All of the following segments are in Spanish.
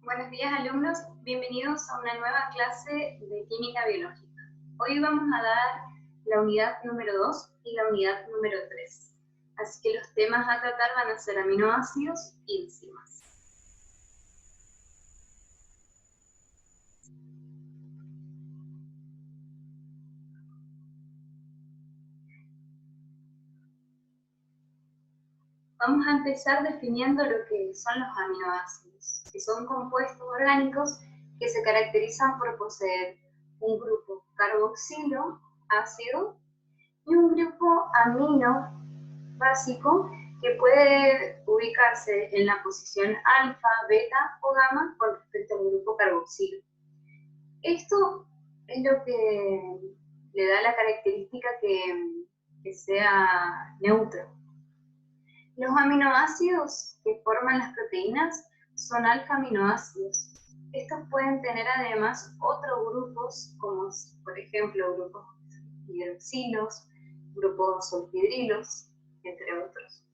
Buenos días, alumnos, bienvenidos a una nueva clase de química biológica. Hoy vamos a dar la unidad número 2 y la unidad número 3. Así que los temas a tratar van a ser aminoácidos y enzimas. Vamos a empezar definiendo lo que son los aminoácidos, que son compuestos orgánicos que se caracterizan por poseer un grupo carboxilo, ácido, y un grupo amino básico que puede ubicarse en la posición alfa, beta o gamma con respecto al grupo carboxilo. Esto es lo que le da la característica que sea neutro. Los aminoácidos que forman las proteínas son alfa-aminoácidos. Estos pueden tener además otros grupos, como por ejemplo grupos hidroxilos, grupos sulfidrilos, entre otros.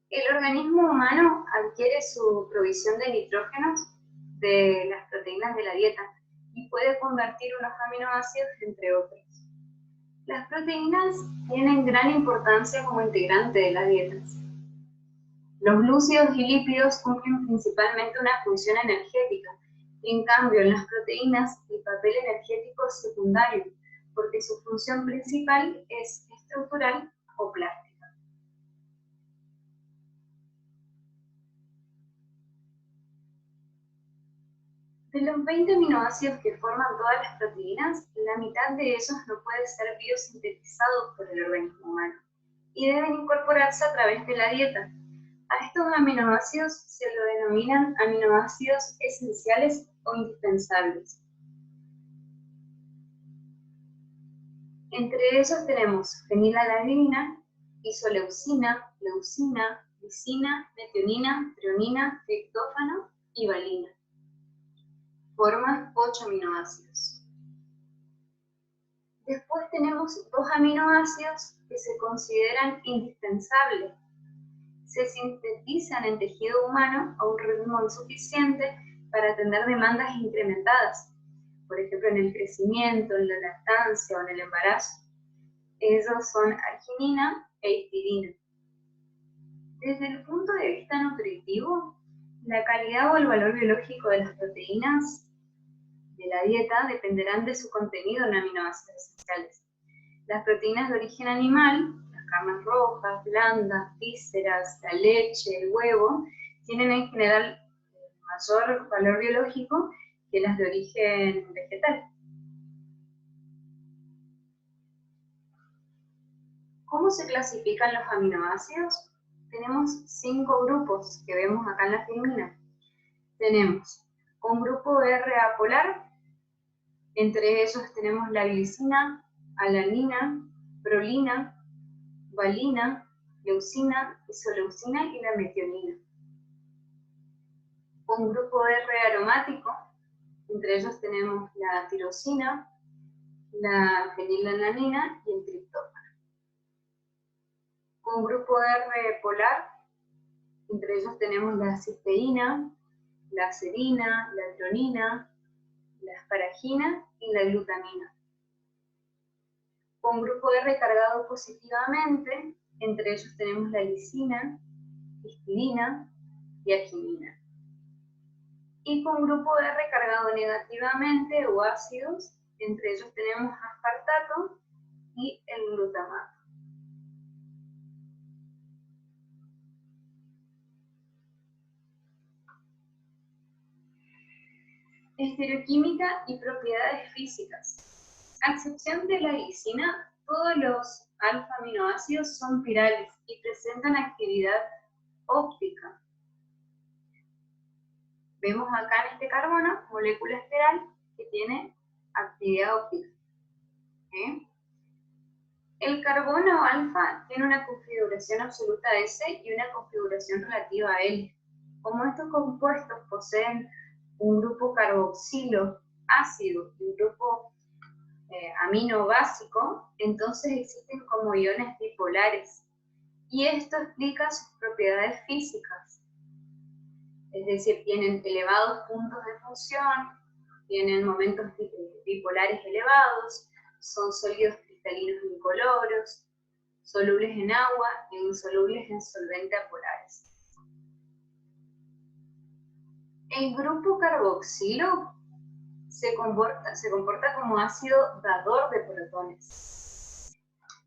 El organismo humano adquiere su provisión de nitrógenos de las proteínas de la dieta y puede convertir unos aminoácidos entre otros. Las proteínas tienen gran importancia como integrante de las dietas. Los glúcidos y lípidos cumplen principalmente una función energética. En cambio, en las proteínas el papel energético es secundario, porque su función principal es estructural o plástica. De los 20 aminoácidos que forman todas las proteínas, la mitad de ellos no puede ser biosintetizados por el organismo humano y deben incorporarse a través de la dieta. A estos aminoácidos se lo denominan aminoácidos esenciales o indispensables. Entre ellos tenemos fenilalanina, isoleucina, leucina, lisina, metionina, treonina, triptófano y valina. Forman 8 aminoácidos. Después tenemos 2 aminoácidos que se consideran indispensables. Se sintetizan en tejido humano a un ritmo insuficiente para atender demandas incrementadas, por ejemplo en el crecimiento, en la lactancia o en el embarazo. Esos son arginina e histidina. Desde el punto de vista nutritivo, la calidad o el valor biológico de las proteínas de la dieta dependerán de su contenido en aminoácidos esenciales. Las proteínas de origen animal, las carnes rojas, blandas, vísceras, la leche, el huevo, tienen en general mayor valor biológico que las de origen vegetal. ¿Cómo se clasifican los aminoácidos? Tenemos 5 grupos que vemos acá en la filmina. Tenemos un grupo R apolar, entre ellos tenemos la glicina, alanina, prolina, valina, leucina, isoleucina y la metionina. Un grupo R aromático, entre ellos tenemos la tirosina, la fenilalanina y el triptófano. Un grupo R polar, entre ellos tenemos la cisteína, la serina, la tronina, la asparagina y la glutamina. Un grupo R cargado positivamente, entre ellos tenemos la lisina, histidina y arginina. Y con grupo R cargado negativamente o ácidos, entre ellos tenemos aspartato y el glutamato. Estereoquímica y propiedades físicas. A excepción de la glicina, todos los alfa-aminoácidos son pirales y presentan actividad óptica. Vemos acá en este carbono, molécula espiral, que tiene actividad óptica. El carbono alfa tiene una configuración absoluta S y una configuración relativa a L. Como estos compuestos poseen un grupo carboxilo ácido y un grupo amino básico, entonces existen como iones bipolares. Y esto explica sus propiedades físicas. es decir, tienen elevados puntos de fusión, tienen momentos bipolares elevados, son sólidos cristalinos incoloros, solubles en agua e insolubles en solventes apolares. El grupo carboxilo se comporta como ácido dador de protones.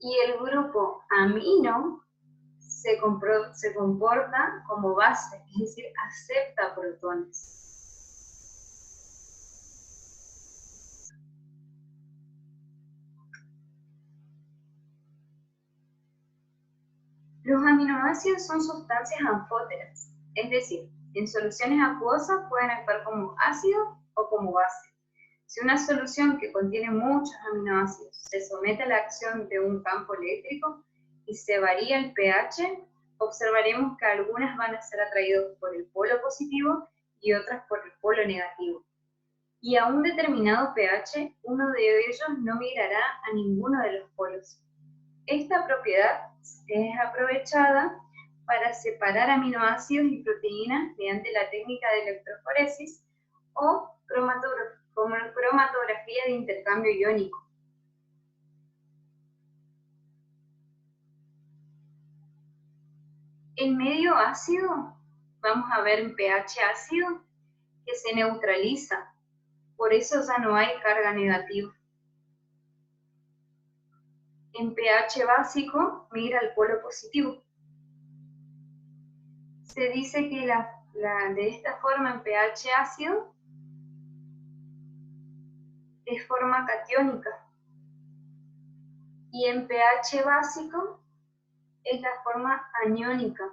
Y el grupo amino se comporta como base, es decir, acepta protones. Los aminoácidos son sustancias anfóteras, es decir, en soluciones acuosas pueden actuar como ácido o como base. Si una solución que contiene muchos aminoácidos se somete a la acción de un campo eléctrico y se varía el pH, observaremos que algunas van a ser atraídas por el polo positivo y otras por el polo negativo. Y a un determinado pH, uno de ellos no migrará a ninguno de los polos. Esta propiedad es aprovechada para separar aminoácidos y proteínas mediante la técnica de electroforesis o cromatografía de intercambio iónico. En medio ácido, vamos a ver en pH ácido que se neutraliza, por eso ya no hay carga negativa. En pH básico migra al polo positivo. Se dice que de esta forma en pH ácido es forma catiónica y en pH básico es la forma aniónica.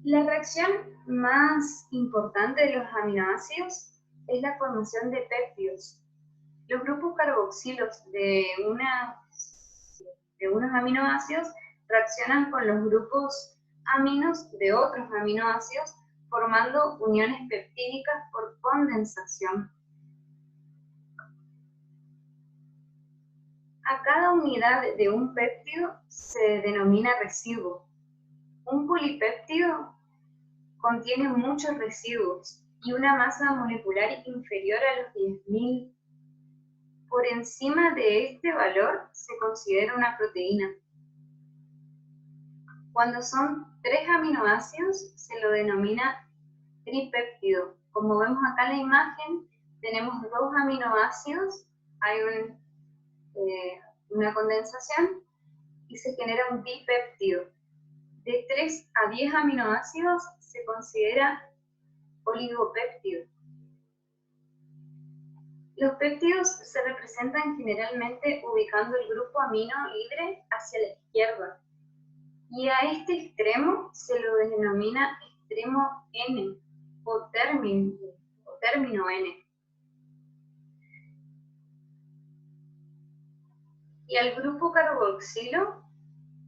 La reacción más importante de los aminoácidos es la formación de péptidos. Los grupos carboxilos de unos aminoácidos reaccionan con los grupos aminos de otros aminoácidos formando uniones peptídicas por condensación. A cada unidad de un péptido se denomina residuo. Un polipéptido contiene muchos residuos y una masa molecular inferior a los 10.000. Por encima de este valor se considera una proteína. Cuando son 3 aminoácidos se lo denomina tripéptido. Como vemos acá en la imagen, tenemos 2 aminoácidos, hay una condensación y se genera un dipéptido. De 3 a 10 aminoácidos se considera oligopéptido. Los péptidos se representan generalmente ubicando el grupo amino libre hacia la izquierda. Y a este extremo se lo denomina extremo N o término N. Y al grupo carboxilo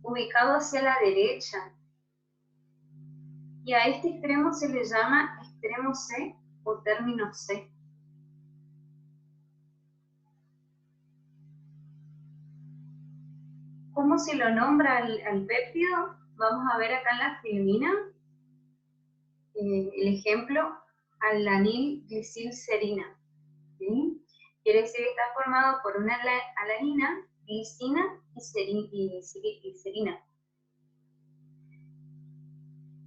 ubicado hacia la derecha. Y a este extremo se le llama extremo C o término C. ¿Cómo se lo nombra al péptido? Vamos a ver acá en la filmina el ejemplo alanilglicilserina. ¿Sí? Quiere decir que está formado por una alanina, glicina y serina.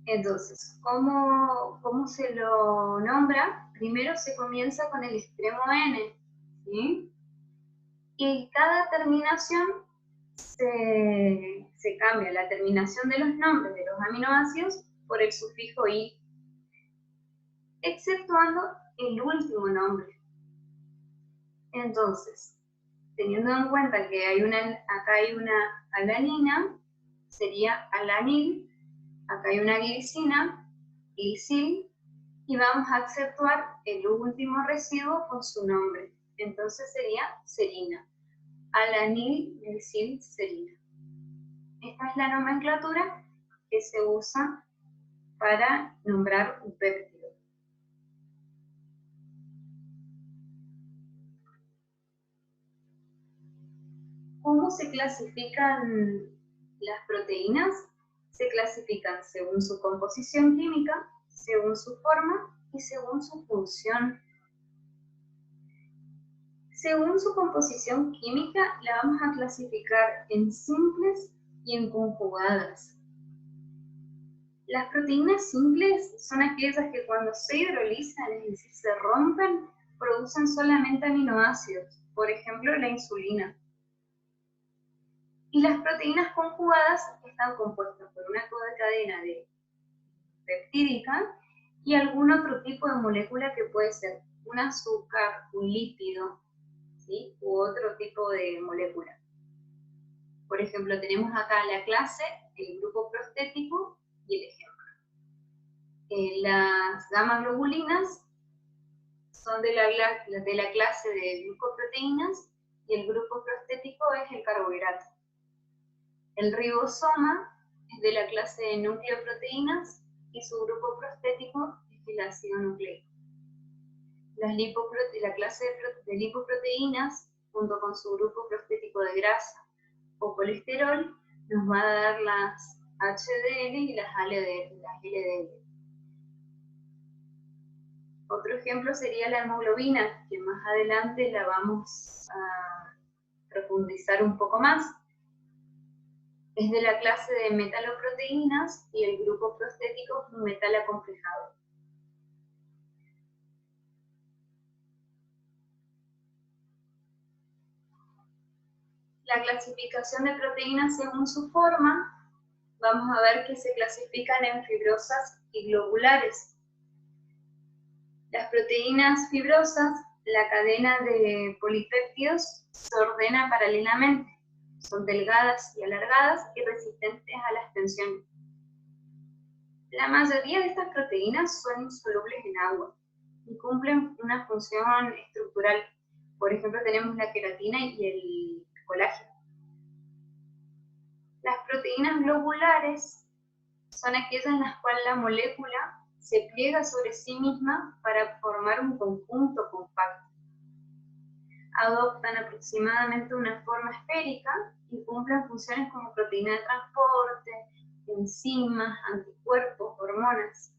Entonces, ¿cómo se lo nombra? Primero se comienza con el extremo N, ¿sí? Y cada terminación se cambia la terminación de los nombres de los aminoácidos por el sufijo I, exceptuando el último nombre. Entonces, teniendo en cuenta que acá hay una alanina, sería alanil, acá hay una glicina, glicil, y vamos a exceptuar el último residuo con su nombre. Entonces sería serina, alanilglicilserina. Esta es la nomenclatura que se usa para nombrar un péptido. ¿Cómo se clasifican las proteínas? Se clasifican según su composición química, según su forma y según su función. Según su composición química, la vamos a clasificar en simples y en conjugadas. Las proteínas simples son aquellas que cuando se hidrolizan, es decir, se rompen, producen solamente aminoácidos, por ejemplo la insulina. Y las proteínas conjugadas están compuestas por una cadena peptídica y algún otro tipo de molécula que puede ser un azúcar, un lípido, ¿sí? U otro tipo de molécula. Por ejemplo, tenemos acá la clase, el grupo prostético y el ejemplo. Las gamma-globulinas son de la clase de glucoproteínas y el grupo prostético es el carbohidrato. El ribosoma es de la clase de nucleoproteínas y su grupo prostético es el ácido nucleico. La clase de lipoproteínas, junto con su grupo prostético de grasa o colesterol, nos va a dar las HDL y las LDL. Otro ejemplo sería la hemoglobina, que más adelante la vamos a profundizar un poco más. Es de la clase de metaloproteínas y el grupo prostético es un metal acomplejado. La clasificación de proteínas según su forma, vamos a ver que se clasifican en fibrosas y globulares. Las proteínas fibrosas, la cadena de polipéptidos se ordena paralelamente. Son delgadas y alargadas y resistentes a las tensiones. La mayoría de estas proteínas son insolubles en agua y cumplen una función estructural. Por ejemplo, tenemos la queratina y el colágeno. Las proteínas globulares son aquellas en las cuales la molécula se pliega sobre sí misma para formar un conjunto compacto. Adoptan aproximadamente una forma esférica y cumplen funciones como proteína de transporte, enzimas, anticuerpos, hormonas.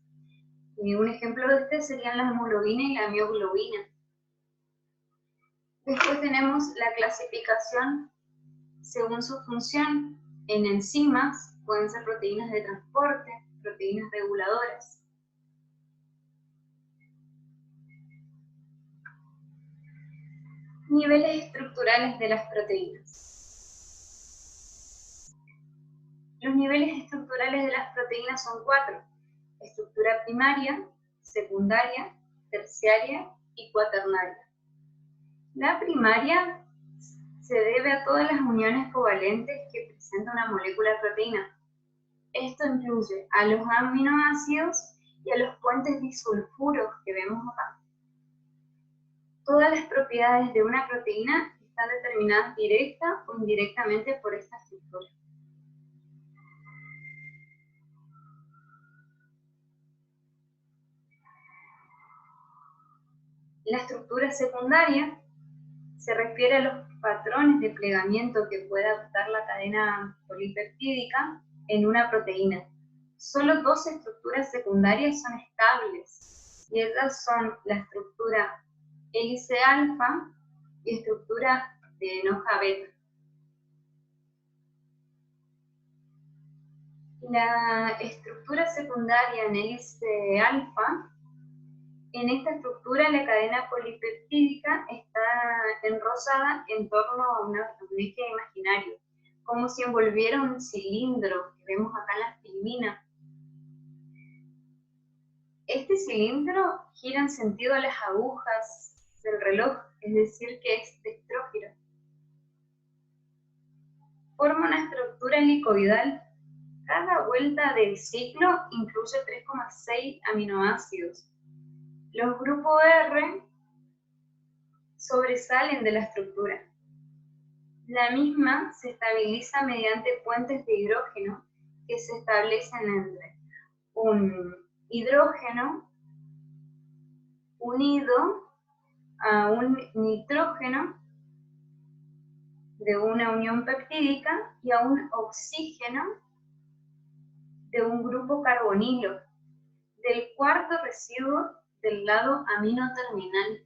Y un ejemplo de este serían la hemoglobina y la mioglobina. Después tenemos la clasificación según su función. En enzimas pueden ser proteínas de transporte, proteínas reguladoras. Niveles estructurales de las proteínas. Los niveles estructurales de las proteínas son 4. Estructura primaria, secundaria, terciaria y cuaternaria. La primaria se debe a todas las uniones covalentes que presenta una molécula de proteína. Esto incluye a los aminoácidos y a los puentes disulfuros que vemos acá. Todas las propiedades de una proteína están determinadas directa o indirectamente por esta estructura. La estructura secundaria se refiere a los patrones de plegamiento que puede adoptar la cadena polipeptídica en una proteína. Solo 2 estructuras secundarias son estables, y ellas son la estructura hélice alfa y estructura de hoja beta. La estructura secundaria en hélice alfa, en esta estructura la cadena polipeptídica está enrosada en torno a un eje imaginario, como si envolviera un cilindro que vemos acá en la filmina. Este cilindro gira en sentido a las agujas del reloj, es decir, que es dextrógiro. Forma una estructura helicoidal. Cada vuelta del ciclo incluye 3,6 aminoácidos. Los grupos R sobresalen de la estructura. La misma se estabiliza mediante puentes de hidrógeno que se establecen entre un hidrógeno unido a un nitrógeno de una unión peptídica y a un oxígeno de un grupo carbonilo, del cuarto residuo del lado amino terminal.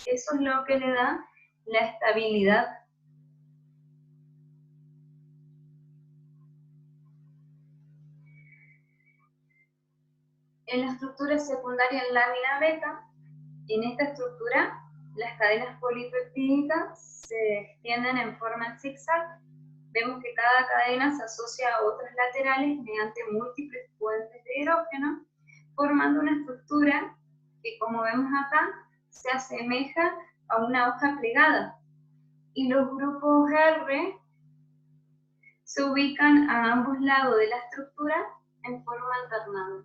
Eso es lo que le da la estabilidad. En la estructura secundaria en lámina beta, en esta estructura, las cadenas polipeptídicas se extienden en forma zigzag. Vemos que cada cadena se asocia a otras laterales mediante múltiples puentes de hidrógeno, formando una estructura que, como vemos acá, se asemeja a una hoja plegada. Y los grupos R se ubican a ambos lados de la estructura en forma alternada.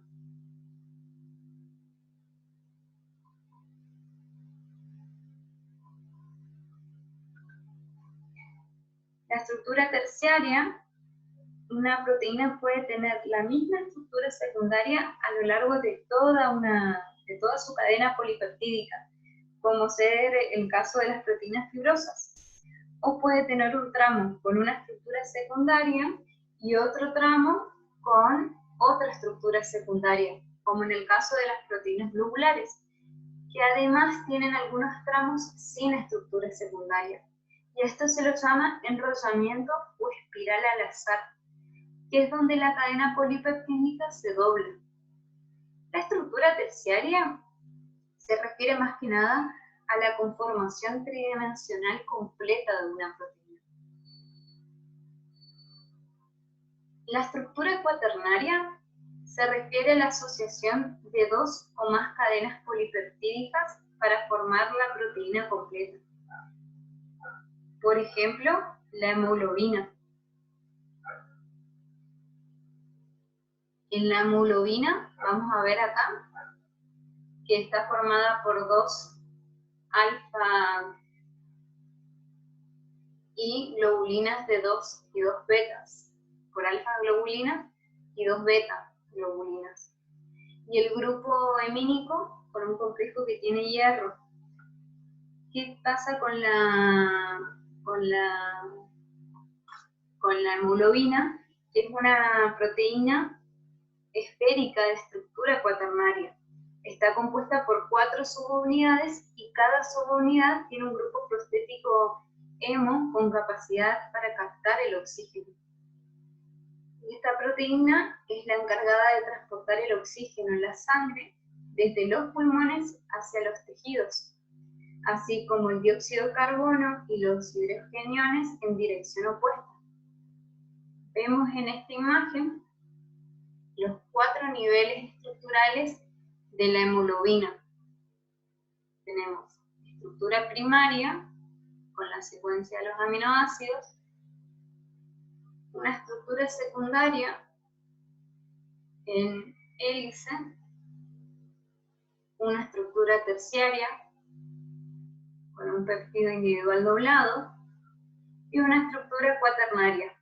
La estructura terciaria, una proteína puede tener la misma estructura secundaria a lo largo de toda su cadena polipeptídica, como ser el caso de las proteínas fibrosas. O puede tener un tramo con una estructura secundaria y otro tramo con otra estructura secundaria, como en el caso de las proteínas globulares, que además tienen algunos tramos sin estructura secundaria. Y esto se lo llama enrollamiento o espiral al azar, que es donde la cadena polipeptídica se dobla. La estructura terciaria se refiere más que nada a la conformación tridimensional completa de una proteína. La estructura cuaternaria se refiere a la asociación de dos o más cadenas polipeptídicas para formar la proteína completa. Por ejemplo, la hemoglobina. En la hemoglobina, vamos a ver acá, que está formada por dos alfa y globulinas de 2 y 2 betas, por alfa globulina y 2 beta globulinas. Y el grupo hemínico con un complejo que tiene hierro. ¿Qué pasa con la hemoglobina? Es una proteína esférica de estructura cuaternaria. Está compuesta por 4 subunidades y cada subunidad tiene un grupo prostético hemo con capacidad para captar el oxígeno. Y esta proteína es la encargada de transportar el oxígeno en la sangre desde los pulmones hacia los tejidos, así como el dióxido de carbono y los hidrogeniones en dirección opuesta. Vemos en esta imagen los 4 niveles estructurales de la hemoglobina. Tenemos estructura primaria, con la secuencia de los aminoácidos, una estructura secundaria en hélice, una estructura terciaria con un péptido individual doblado y una estructura cuaternaria.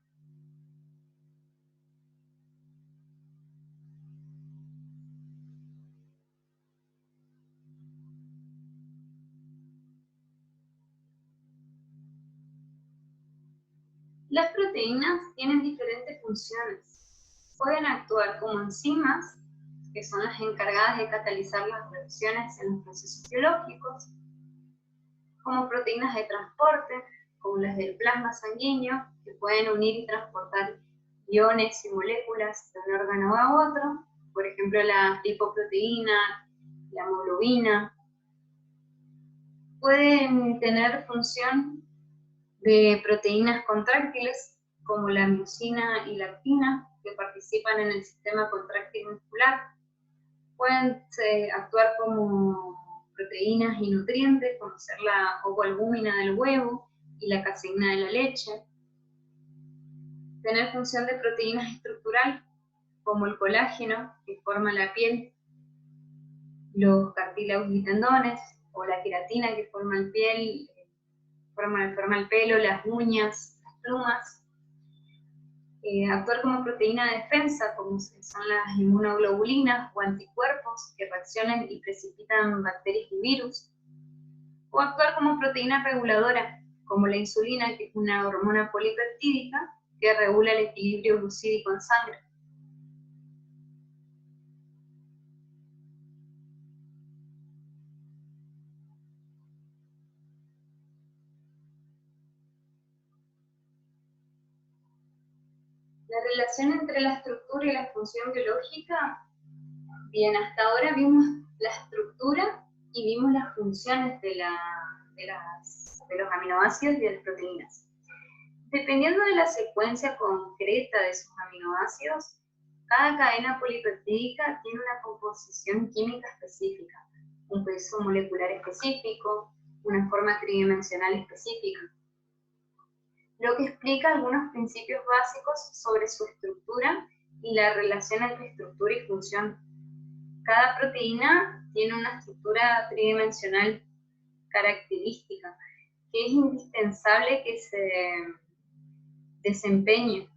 Las proteínas tienen diferentes funciones. Pueden actuar como enzimas, que son las encargadas de catalizar las reacciones en los procesos biológicos, como proteínas de transporte, como las del plasma sanguíneo, que pueden unir y transportar iones y moléculas de un órgano a otro, por ejemplo la lipoproteína, la hemoglobina. Pueden tener función de proteínas contráctiles, como la miosina y la actina, que participan en el sistema contráctil muscular. Pueden actuar como proteínas y nutrientes, como ser la ovoalbúmina del huevo y la caseína de la leche. Tener función de proteínas estructural, como el colágeno, que forma la piel, los cartílagos y tendones, o la queratina, que forma el pelo, las uñas, las plumas. Actuar como proteína de defensa, como son las inmunoglobulinas o anticuerpos que reaccionan y precipitan bacterias y virus. O actuar como proteína reguladora, como la insulina, que es una hormona polipeptídica que regula el equilibrio glucídico en sangre. La relación entre la estructura y la función biológica, bien, hasta ahora vimos la estructura y vimos las funciones de los aminoácidos y de las proteínas. Dependiendo de la secuencia concreta de sus aminoácidos, cada cadena polipeptídica tiene una composición química específica, un peso molecular específico, una forma tridimensional específica, lo que explica algunos principios básicos sobre su estructura y la relación entre estructura y función. Cada proteína tiene una estructura tridimensional característica, que es indispensable que se desempeñe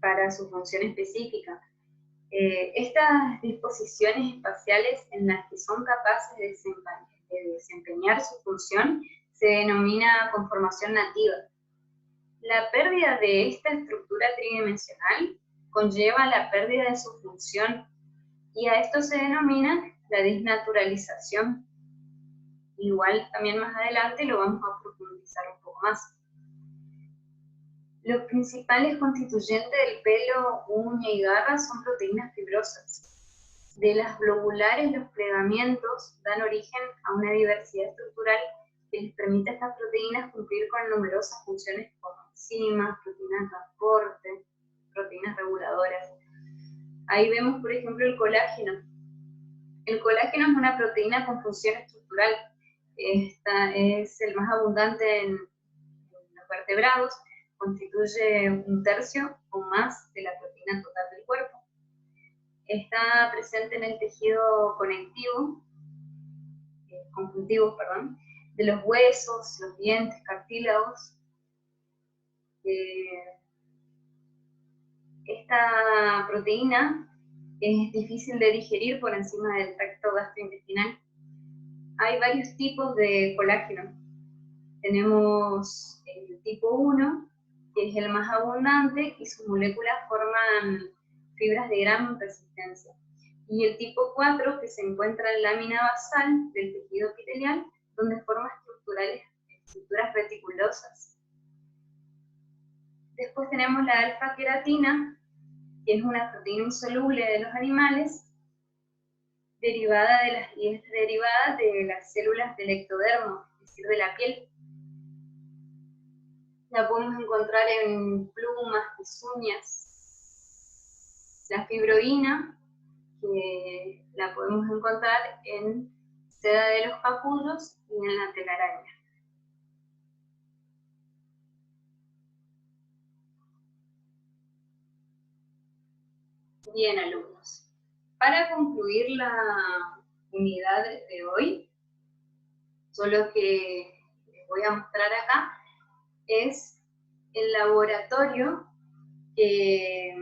para su función específica. Estas disposiciones espaciales en las que son capaces de desempeñar su función se denomina conformación nativa. La pérdida de esta estructura tridimensional conlleva la pérdida de su función, y a esto se denomina la desnaturalización. Igual también más adelante lo vamos a profundizar un poco más. Los principales constituyentes del pelo, uña y garra son proteínas fibrosas. De las globulares, los plegamientos dan origen a una diversidad estructural que les permite a estas proteínas cumplir con numerosas funciones como enzimas, proteínas de transporte, proteínas reguladoras. Ahí vemos, por ejemplo, el colágeno. El colágeno es una proteína con función estructural. Esta es el más abundante en los vertebrados, constituye 1/3 o más de la proteína total del cuerpo. Está presente en el tejido conjuntivo, de los huesos, los dientes, cartílagos. Esta proteína es difícil de digerir por encima del tracto gastrointestinal. Hay varios tipos de colágeno. Tenemos el tipo 1, que es el más abundante, y sus moléculas forman fibras de gran resistencia. Y el tipo 4, que se encuentra en la lámina basal del tejido epitelial, donde forma estructuras reticulosas. Después tenemos la alfa-queratina, que es una proteína insoluble de los animales, derivada de las células del ectodermo, es decir, de la piel. La podemos encontrar en plumas, pezuñas. La fibroína, que la podemos encontrar en seda de los capullos y en la telaraña. Bien, alumnos. Para concluir la unidad de hoy, lo que les voy a mostrar acá es el laboratorio que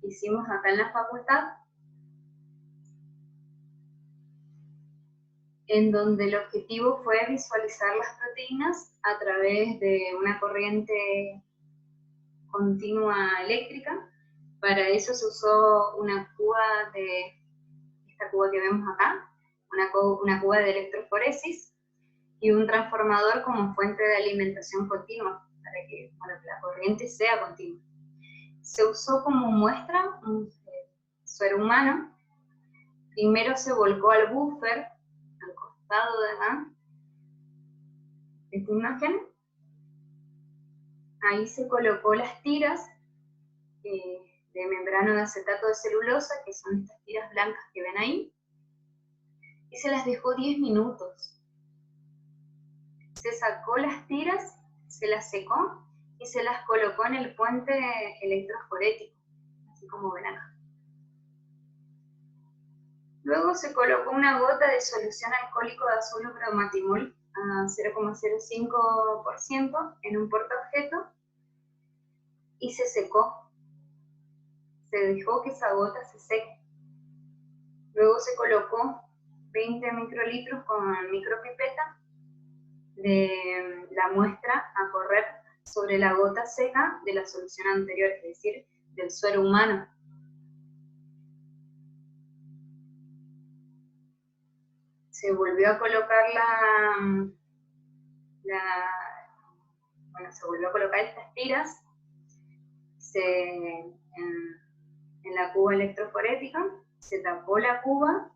hicimos acá en la facultad, en donde el objetivo fue visualizar las proteínas a través de una corriente continua eléctrica. Para eso se usó una cuba esta cuba que vemos acá, una cuba de electroforesis y un transformador como fuente de alimentación continua, para que la corriente sea continua. Se usó como muestra un suero humano. Primero se volcó al buffer, al costado de acá, esta imagen. Ahí se colocó las tiras de membrana de acetato de celulosa, que son estas tiras blancas que ven ahí, y se las dejó 10 minutos. Se sacó las tiras, se las secó y se las colocó en el puente electroforético, así como ven acá. Luego se colocó una gota de solución alcohólico de azul cromatimol a 0,05% en un portaobjeto y se secó. Se dejó que esa gota se seque. Luego se colocó 20 microlitros con micropipeta de la muestra a correr sobre la gota seca de la solución anterior, es decir, del suero humano. Se volvió a colocar se volvió a colocar estas tiras en la cuba electroforética, se tapó la cuba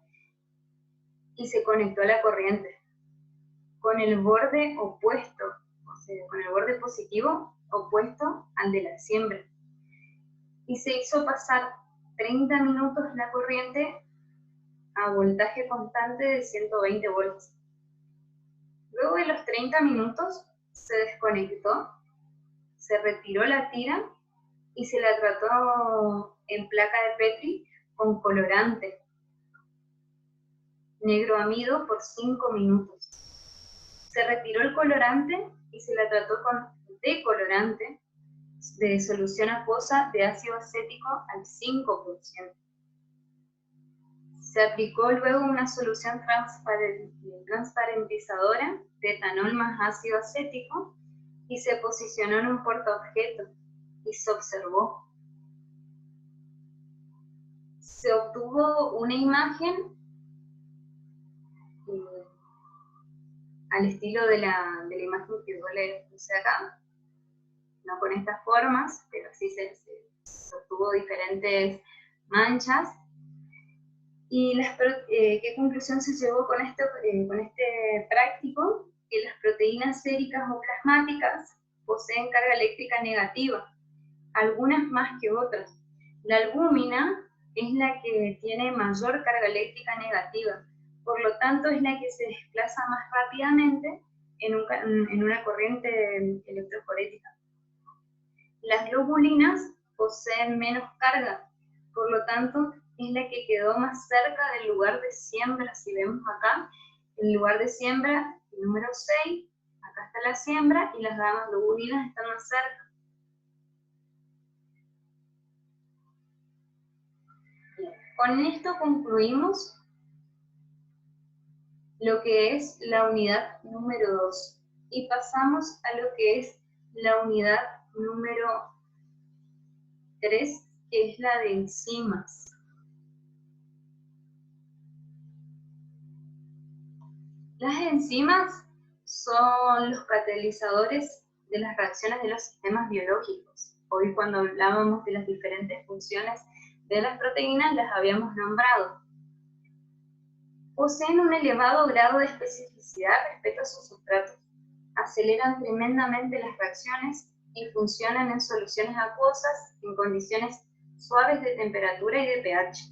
y se conectó a la corriente con el borde opuesto, o sea, con el borde positivo opuesto al de la siembra. Y se hizo pasar 30 minutos la corriente a voltaje constante de 120 volts. Luego de los 30 minutos se desconectó, se retiró la tira y se la trató en placa de Petri con colorante negro amido por 5 minutos. Se retiró el colorante y se la trató con decolorante de solución acuosa de ácido acético al 5%. Se aplicó luego una solución transparentizadora de etanol más ácido acético y se posicionó en un portaobjeto y se observó. Se obtuvo una imagen al estilo de la imagen que yo les puse acá, no con estas formas, pero sí se obtuvo diferentes manchas. ¿Y qué conclusión se llegó con este práctico? Que las proteínas séricas o plasmáticas poseen carga eléctrica negativa, algunas más que otras. La albúmina es la que tiene mayor carga eléctrica negativa, por lo tanto es la que se desplaza más rápidamente en una corriente electroforética. Las globulinas poseen menos carga, por lo tanto es la que quedó más cerca del lugar de siembra. Si vemos acá, el lugar de siembra, el número 6, acá está la siembra y las gamas globulinas están más cerca. Bien, con esto concluimos lo que es la unidad número 2 y pasamos a lo que es la unidad número 3, que es la de enzimas. Las enzimas son los catalizadores de las reacciones de los sistemas biológicos. Hoy, cuando hablábamos de las diferentes funciones de las proteínas, las habíamos nombrado. Poseen un elevado grado de especificidad respecto a sus sustratos, aceleran tremendamente las reacciones y funcionan en soluciones acuosas en condiciones suaves de temperatura y de pH.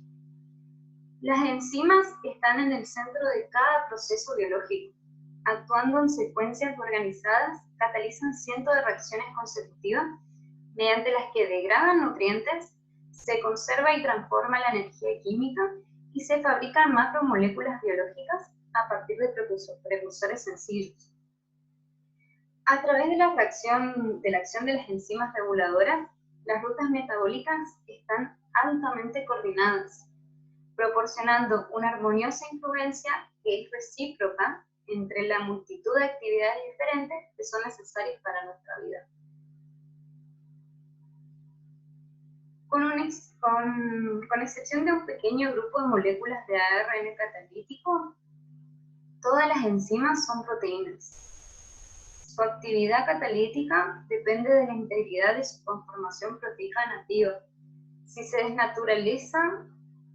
Las enzimas están en el centro de cada proceso biológico. Actuando en secuencias organizadas, catalizan cientos de reacciones consecutivas mediante las que degradan nutrientes, se conserva y transforma la energía química y se fabrican macromoléculas biológicas a partir de precursores sencillos. A través de la acción de las enzimas reguladoras, las rutas metabólicas están altamente coordinadas, proporcionando una armoniosa influencia que es recíproca entre la multitud de actividades diferentes que son necesarias para nuestra vida. Con excepción de un pequeño grupo de moléculas de ARN catalítico, todas las enzimas son proteínas. Su actividad catalítica depende de la integridad de su conformación proteica nativa. Si se desnaturaliza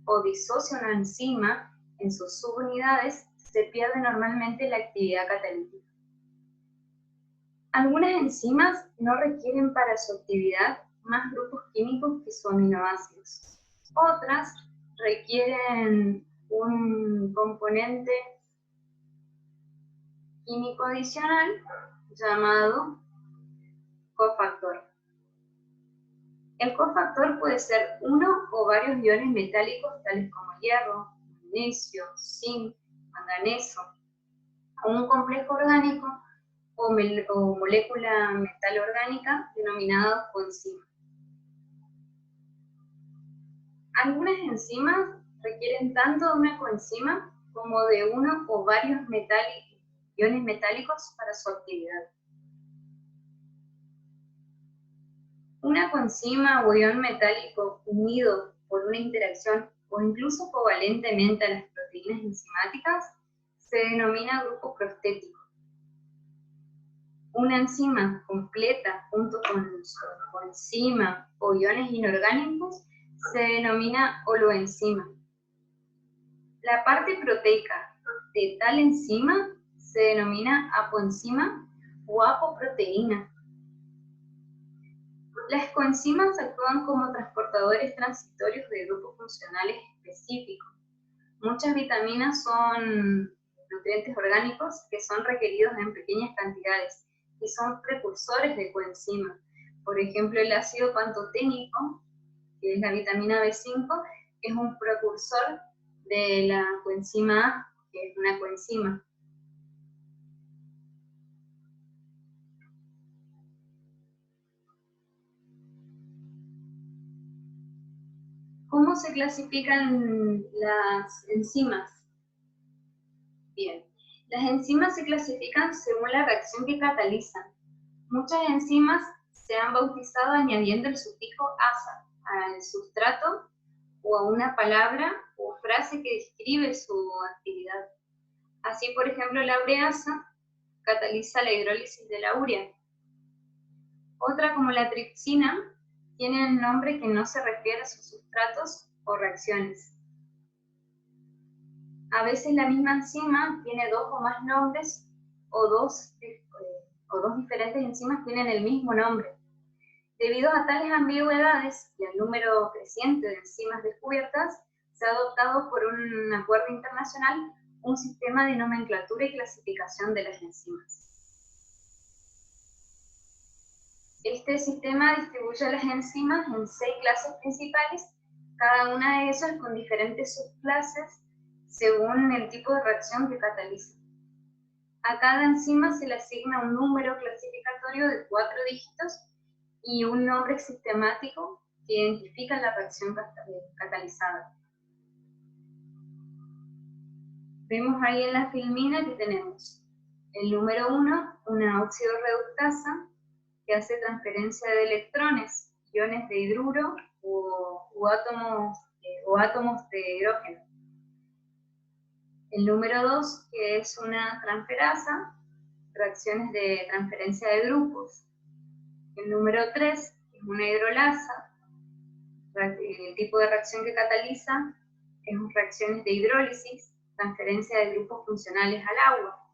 o disocia una enzima en sus subunidades, se pierde normalmente la actividad catalítica. Algunas enzimas no requieren para su actividad más grupos químicos que sus aminoácidos. Otras requieren un componente químico adicional llamado cofactor. El cofactor puede ser uno o varios iones metálicos tales como hierro, magnesio, zinc, manganeso, o un complejo orgánico o molécula metal orgánica denominada coenzima. Algunas enzimas requieren tanto de una coenzima como de uno o varios iones metálicos para su actividad. Una coenzima o ion metálico unido por una interacción o incluso covalentemente a las proteínas enzimáticas se denomina grupo prostético. Una enzima completa junto con su coenzima o iones inorgánicos se denomina holoenzima. La parte proteica de tal enzima se denomina apoenzima o apoproteína. Las coenzimas actúan como transportadores transitorios de grupos funcionales específicos. Muchas vitaminas son nutrientes orgánicos que son requeridos en pequeñas cantidades y son precursores de coenzimas. Por ejemplo, el ácido pantoténico, que es la vitamina B5, es un precursor de la coenzima A, que es una coenzima. ¿Cómo se clasifican las enzimas? Bien, las enzimas se clasifican según la reacción que catalizan. Muchas enzimas se han bautizado añadiendo el sufijo asa al sustrato o a una palabra o frase que describe su actividad. Así, por ejemplo, la ureasa cataliza la hidrólisis de la urea. Otra, como la tripsina, tiene el nombre que no se refiere a sus sustratos o reacciones. A veces la misma enzima tiene dos o más nombres o dos diferentes enzimas tienen el mismo nombre. Debido a tales ambigüedades y al número creciente de enzimas descubiertas, se ha adoptado por un acuerdo internacional un sistema de nomenclatura y clasificación de las enzimas. Este sistema distribuye a las enzimas en 6 clases principales, cada una de ellas con diferentes subclases según el tipo de reacción que cataliza. A cada enzima se le asigna un número clasificatorio de 4 dígitos y un nombre sistemático que identifica la reacción catalizada. Vemos ahí en la filmina que tenemos el número 1, una oxidorreductasa, que hace transferencia de electrones, iones de hidruro o átomos de hidrógeno. El número 2, que es una transferasa, reacciones de transferencia de grupos. El número 3, que es una hidrolasa, el tipo de reacción que cataliza es reacciones de hidrólisis, transferencia de grupos funcionales al agua.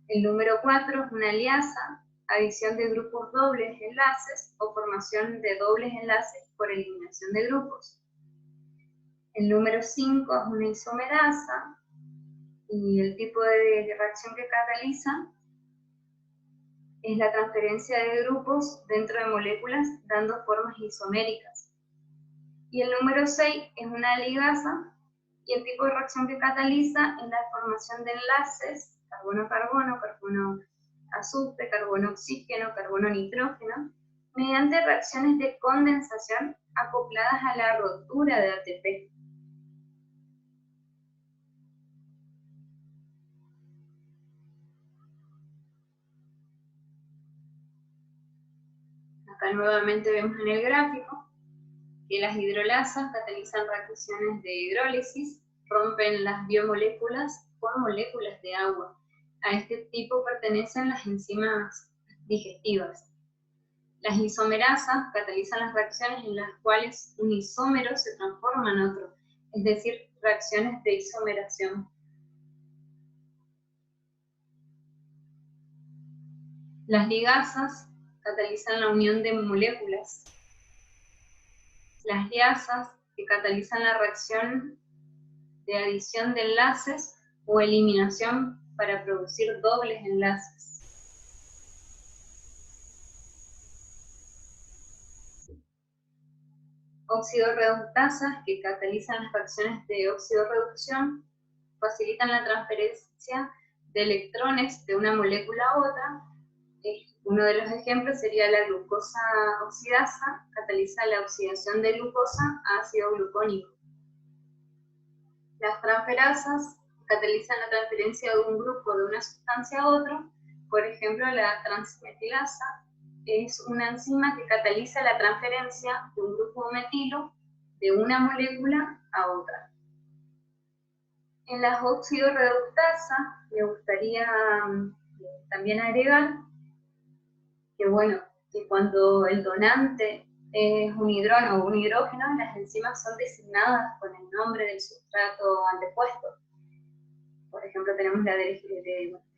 El número 4 es una liasa, adición de grupos dobles enlaces o formación de dobles enlaces por eliminación de grupos. El número 5 es una isomerasa y el tipo de reacción que cataliza es la transferencia de grupos dentro de moléculas dando formas isoméricas. Y el número 6 es una ligasa y el tipo de reacción que cataliza es la formación de enlaces carbono-carbono, carbono-azufre, carbono-oxígeno, carbono-nitrógeno, mediante reacciones de condensación acopladas a la rotura de ATP. Acá nuevamente vemos en el gráfico que las hidrolasas catalizan reacciones de hidrólisis, rompen las biomoléculas con moléculas de agua. A este tipo pertenecen las enzimas digestivas. Las isomerasas catalizan las reacciones en las cuales un isómero se transforma en otro, es decir, reacciones de isomeración. Las ligasas catalizan la unión de moléculas. Las liasas, que catalizan la reacción de adición de enlaces o eliminación para producir dobles enlaces. Oxidorreductasas, que catalizan las reacciones de oxidorreducción, facilitan la transferencia de electrones de una molécula a otra. Uno de los ejemplos sería la glucosa oxidasa, cataliza la oxidación de glucosa a ácido glucónico. Las transferasas catalizan la transferencia de un grupo de una sustancia a otro. Por ejemplo, la transmetilasa es una enzima que cataliza la transferencia de un grupo metilo de una molécula a otra. En las oxidorreductasas me gustaría también agregar que, bueno, que cuando el donante es un hidrógeno o un hidrógeno, las enzimas son designadas con el nombre del sustrato antepuesto. Por ejemplo, tenemos la de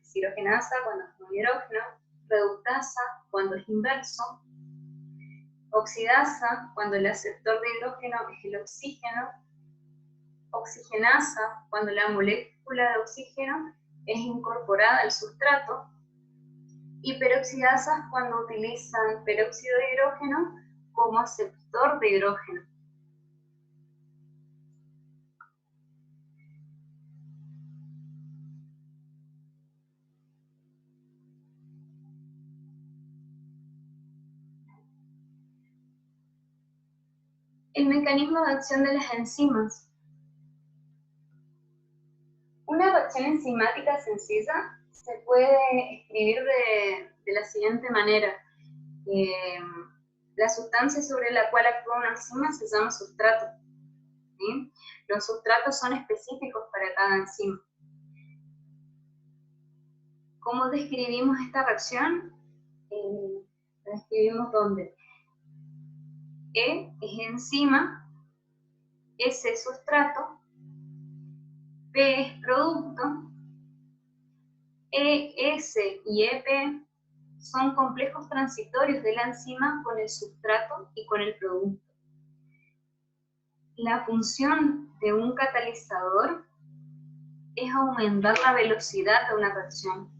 deshidrogenasa cuando es un hidrógeno, reductasa cuando es inverso, oxidasa cuando el aceptor de hidrógeno es el oxígeno, oxigenasa cuando la molécula de oxígeno es incorporada al sustrato, y peroxidasas cuando utilizan peróxido de hidrógeno como aceptor de hidrógeno. El mecanismo de acción de las enzimas. Una reacción enzimática sencilla se puede escribir de la siguiente manera. La sustancia sobre la cual actúa una enzima se llama sustrato. ¿Sí? Los sustratos son específicos para cada enzima. ¿Cómo describimos esta reacción? La describimos donde E es enzima, S es sustrato, P es producto, ES y EP son complejos transitorios de la enzima con el sustrato y con el producto. La función de un catalizador es aumentar la velocidad de una reacción.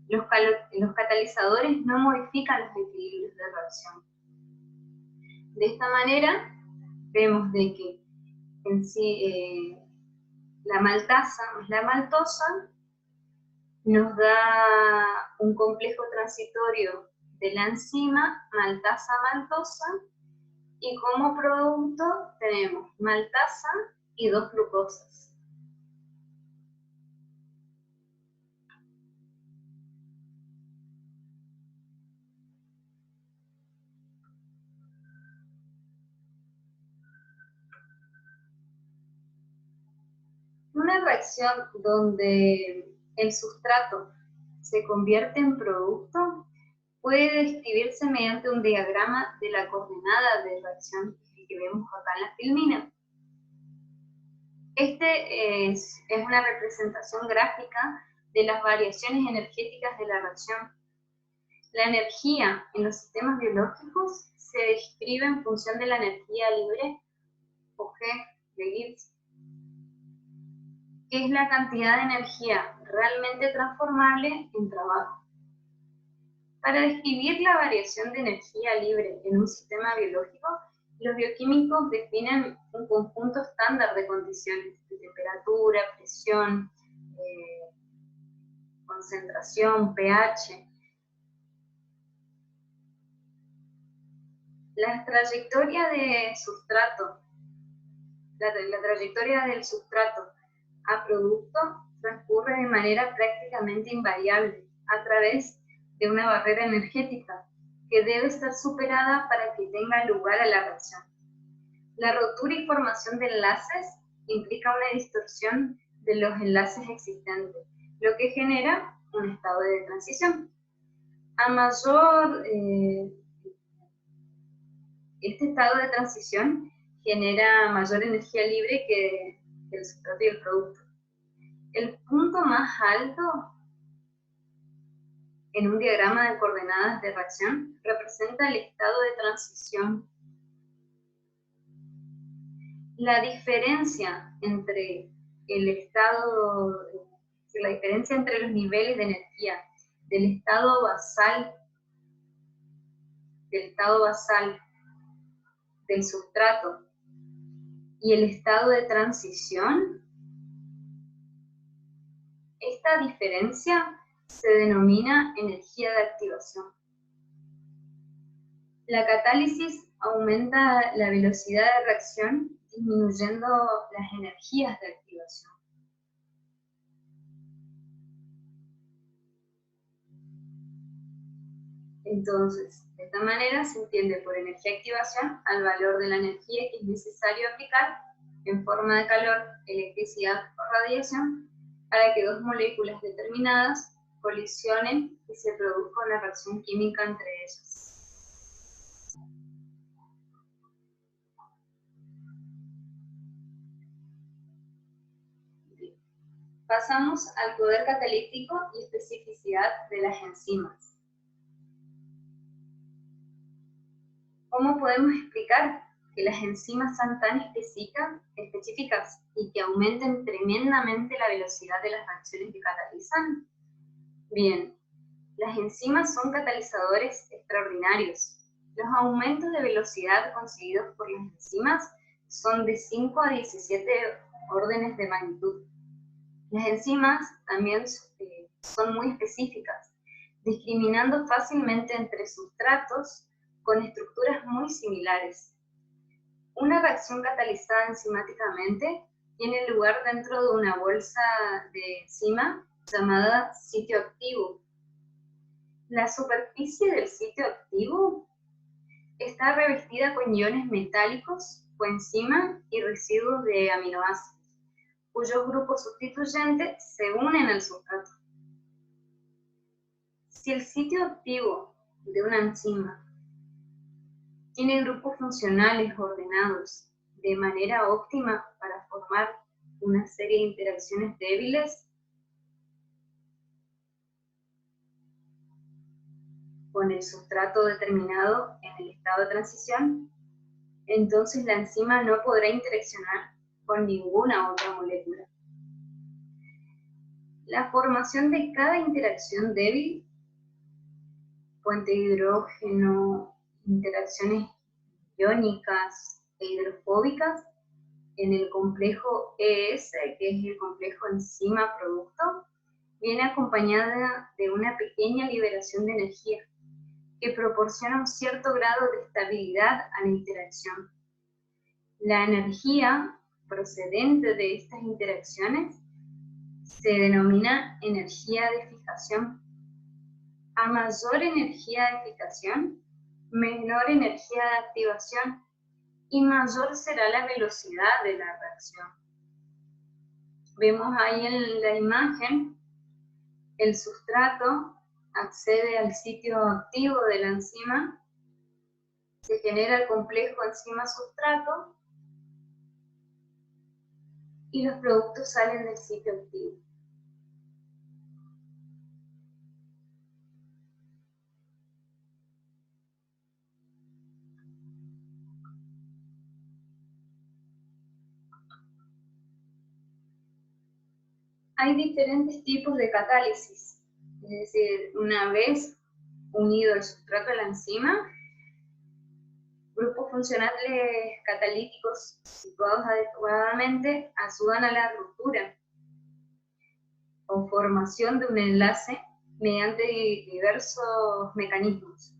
Los catalizadores no modifican los equilibrios de reacción. De esta manera, vemos de que en sí, la maltasa más la maltosa nos da un complejo transitorio de la enzima maltasa-maltosa, y como producto tenemos maltasa y 2 glucosas. Una reacción donde el sustrato se convierte en producto puede describirse mediante un diagrama de la coordenada de reacción que vemos acá en la filmina. Este es una representación gráfica de las variaciones energéticas de la reacción. La energía en los sistemas biológicos se describe en función de la energía libre, o G de Gibbs, que es la cantidad de energía realmente transformable en trabajo. Para describir la variación de energía libre en un sistema biológico, los bioquímicos definen un conjunto estándar de condiciones de temperatura, presión, concentración, pH. La trayectoria de sustrato, la trayectoria del sustrato a producto transcurre de manera prácticamente invariable a través de una barrera energética que debe ser superada para que tenga lugar a la reacción. La rotura y formación de enlaces implica una distorsión de los enlaces existentes, lo que genera un estado de transición. Este estado de transición genera mayor energía libre que el sustrato y el producto. El punto más alto en un diagrama de coordenadas de reacción representa el estado de transición. La diferencia entre los niveles de energía del estado basal del sustrato y el estado de transición, esta diferencia se denomina energía de activación. La catálisis aumenta la velocidad de reacción disminuyendo las energías de activación. Entonces, de esta manera se entiende por energía activación al valor de la energía que es necesario aplicar en forma de calor, electricidad o radiación para que dos moléculas determinadas colisionen y se produzca una reacción química entre ellas. Pasamos al poder catalítico y especificidad de las enzimas. ¿Cómo podemos explicar que las enzimas sean tan específicas y que aumenten tremendamente la velocidad de las reacciones que catalizan? Bien, las enzimas son catalizadores extraordinarios. Los aumentos de velocidad conseguidos por las enzimas son de 5 a 17 órdenes de magnitud. Las enzimas también son muy específicas, discriminando fácilmente entre sustratos con estructuras muy similares. Una reacción catalizada enzimáticamente tiene lugar dentro de una bolsa de enzima llamada sitio activo. La superficie del sitio activo está revestida con iones metálicos, coenzima y residuos de aminoácidos, cuyos grupos sustituyentes se unen al sustrato. Si el sitio activo de una enzima tiene grupos funcionales ordenados de manera óptima para formar una serie de interacciones débiles con el sustrato determinado en el estado de transición, entonces la enzima no podrá interaccionar con ninguna otra molécula. La formación de cada interacción débil, puente de hidrógeno, interacciones iónicas e hidrofóbicas, en el complejo ES, que es el complejo enzima-producto, viene acompañada de una pequeña liberación de energía, que proporciona un cierto grado de estabilidad a la interacción. La energía procedente de estas interacciones se denomina energía de fijación. A mayor energía de fijación, menor energía de activación y mayor será la velocidad de la reacción. Vemos ahí en la imagen, el sustrato accede al sitio activo de la enzima, se genera el complejo enzima-sustrato y los productos salen del sitio activo. Hay diferentes tipos de catálisis, es decir, una vez unido el sustrato a la enzima, grupos funcionales catalíticos situados adecuadamente ayudan a la ruptura o formación de un enlace mediante diversos mecanismos,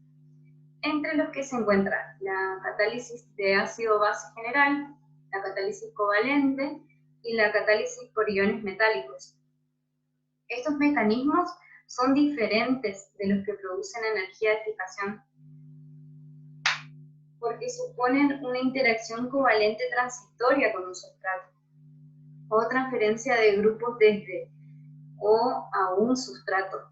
entre los que se encuentra la catálisis de ácido-base general, la catálisis covalente y la catálisis por iones metálicos. Estos mecanismos son diferentes de los que producen energía de fijación, porque suponen una interacción covalente transitoria con un sustrato, o transferencia de grupos desde o a un sustrato.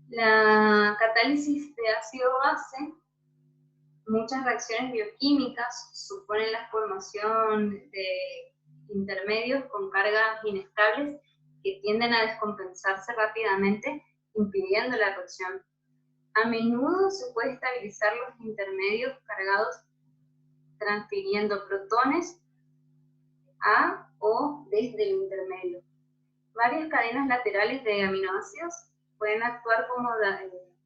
La catálisis de ácido-base, muchas reacciones bioquímicas suponen la formación de intermedios con cargas inestables que tienden a descompensarse rápidamente, impidiendo la reacción. A menudo se puede estabilizar los intermedios cargados transfiriendo protones a o desde el intermedio. Varias cadenas laterales de aminoácidos pueden actuar como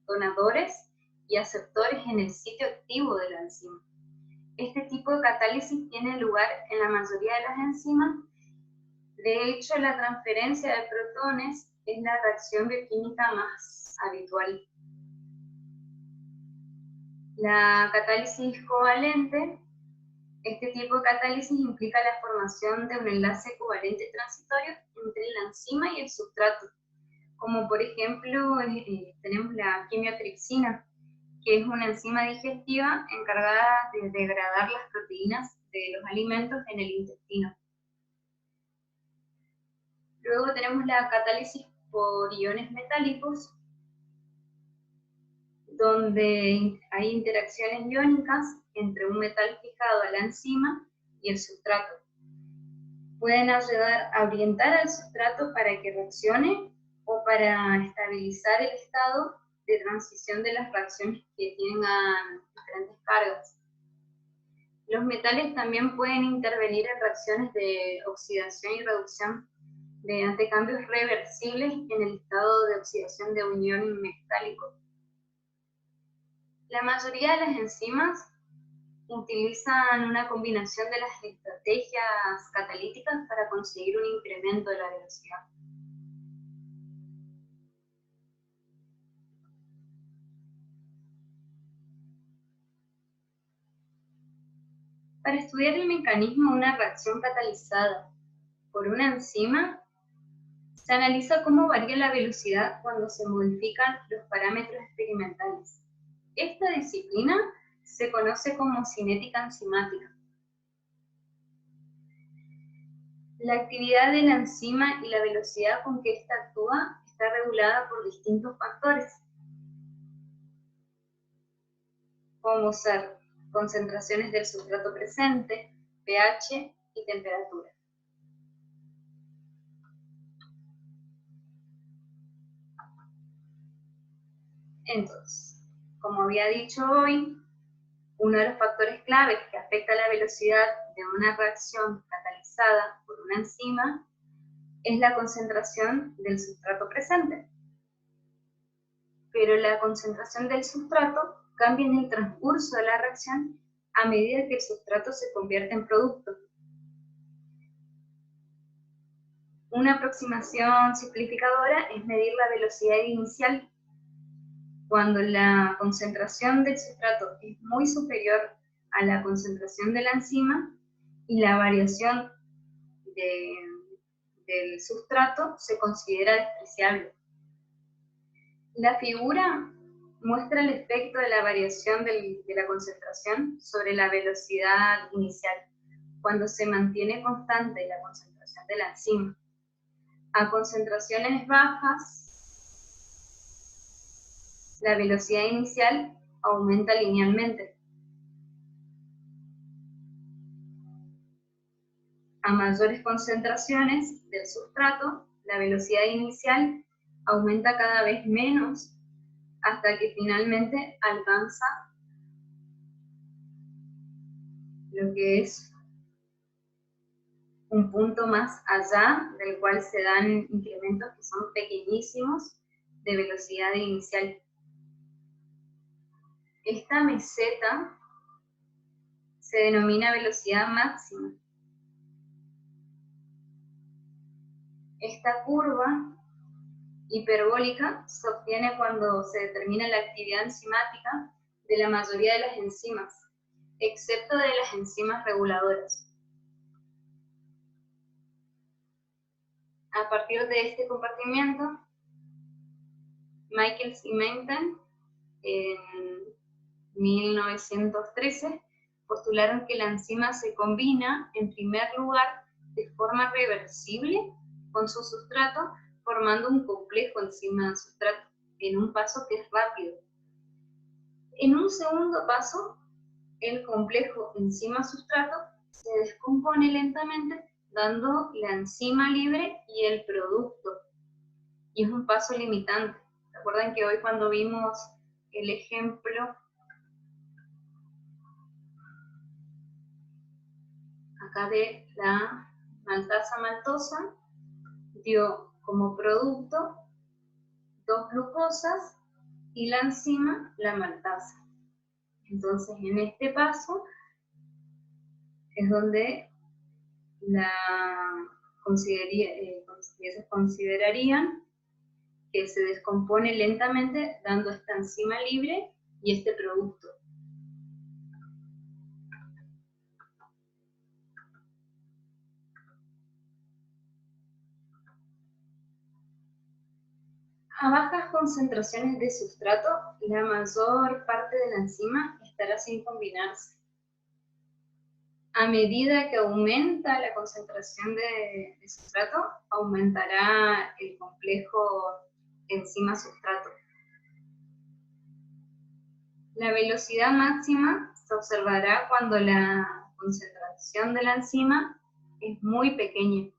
donadores y aceptores en el sitio activo de la enzima. Este tipo de catálisis tiene lugar en la mayoría de las enzimas. De hecho, la transferencia de protones es la reacción bioquímica más habitual. La catálisis covalente, este tipo de catálisis implica la formación de un enlace covalente transitorio entre la enzima y el sustrato, como por ejemplo tenemos la quimiotripsina, que es una enzima digestiva encargada de degradar las proteínas de los alimentos en el intestino. Luego tenemos la catálisis por iones metálicos, donde hay interacciones iónicas entre un metal fijado a la enzima y el sustrato. Pueden ayudar a orientar al sustrato para que reaccione o para estabilizar el estado de transición de las reacciones que tengan diferentes cargas. Los metales también pueden intervenir en reacciones de oxidación y reducción mediante cambios reversibles en el estado de oxidación de un ion metálico. La mayoría de las enzimas utilizan una combinación de las estrategias catalíticas para conseguir un incremento de la velocidad. Para estudiar el mecanismo de una reacción catalizada por una enzima, se analiza cómo varía la velocidad cuando se modifican los parámetros experimentales. Esta disciplina se conoce como cinética enzimática. La actividad de la enzima y la velocidad con que ésta actúa está regulada por distintos factores, como ser concentraciones del sustrato presente, pH y temperatura. Entonces, como había dicho hoy, uno de los factores claves que afecta la velocidad de una reacción catalizada por una enzima es la concentración del sustrato presente. Pero la concentración del sustrato cambia en el transcurso de la reacción a medida que el sustrato se convierte en producto. Una aproximación simplificadora es medir la velocidad inicial. Cuando la concentración del sustrato es muy superior a la concentración de la enzima y la variación del sustrato se considera despreciable. La figura muestra el efecto de la variación de la concentración sobre la velocidad inicial, cuando se mantiene constante la concentración de la enzima. A concentraciones bajas, la velocidad inicial aumenta linealmente. A mayores concentraciones del sustrato, la velocidad inicial aumenta cada vez menos hasta que finalmente alcanza lo que es un punto más allá del cual se dan incrementos que son pequeñísimos de velocidad inicial. Esta meseta se denomina velocidad máxima. Esta curva hiperbólica se obtiene cuando se determina la actividad enzimática de la mayoría de las enzimas, excepto de las enzimas reguladoras. A partir de este compartimiento, Michaels y Menten, en 1913, postularon que la enzima se combina, en primer lugar, de forma reversible con su sustrato, formando un complejo enzima-sustrato, en un paso que es rápido. En un segundo paso, el complejo enzima-sustrato se descompone lentamente, dando la enzima libre y el producto. Y es un paso limitante. ¿Recuerdan que hoy cuando vimos el ejemplo acá de la maltasa maltosa, dio como producto 2 glucosas y la enzima la maltasa? Entonces en este paso es donde considerarían que se descompone lentamente dando esta enzima libre y este producto. A bajas concentraciones de sustrato, la mayor parte de la enzima estará sin combinarse. A medida que aumenta la concentración de sustrato, aumentará el complejo enzima-sustrato. La velocidad máxima se observará cuando la concentración de la enzima es muy pequeña.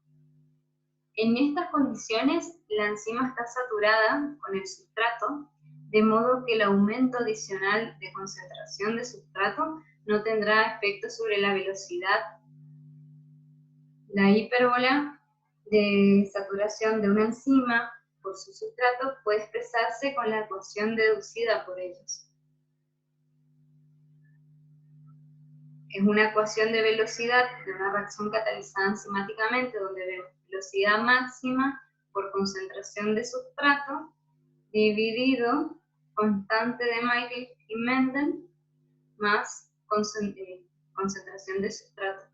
En estas condiciones, la enzima está saturada con el sustrato, de modo que el aumento adicional de concentración de sustrato no tendrá efecto sobre la velocidad. La hipérbola de saturación de una enzima por su sustrato puede expresarse con la ecuación deducida por ellos. Es una ecuación de velocidad de una reacción catalizada enzimáticamente, donde velocidad máxima por concentración de sustrato dividido constante de Michael y Mendel más concentración de sustrato.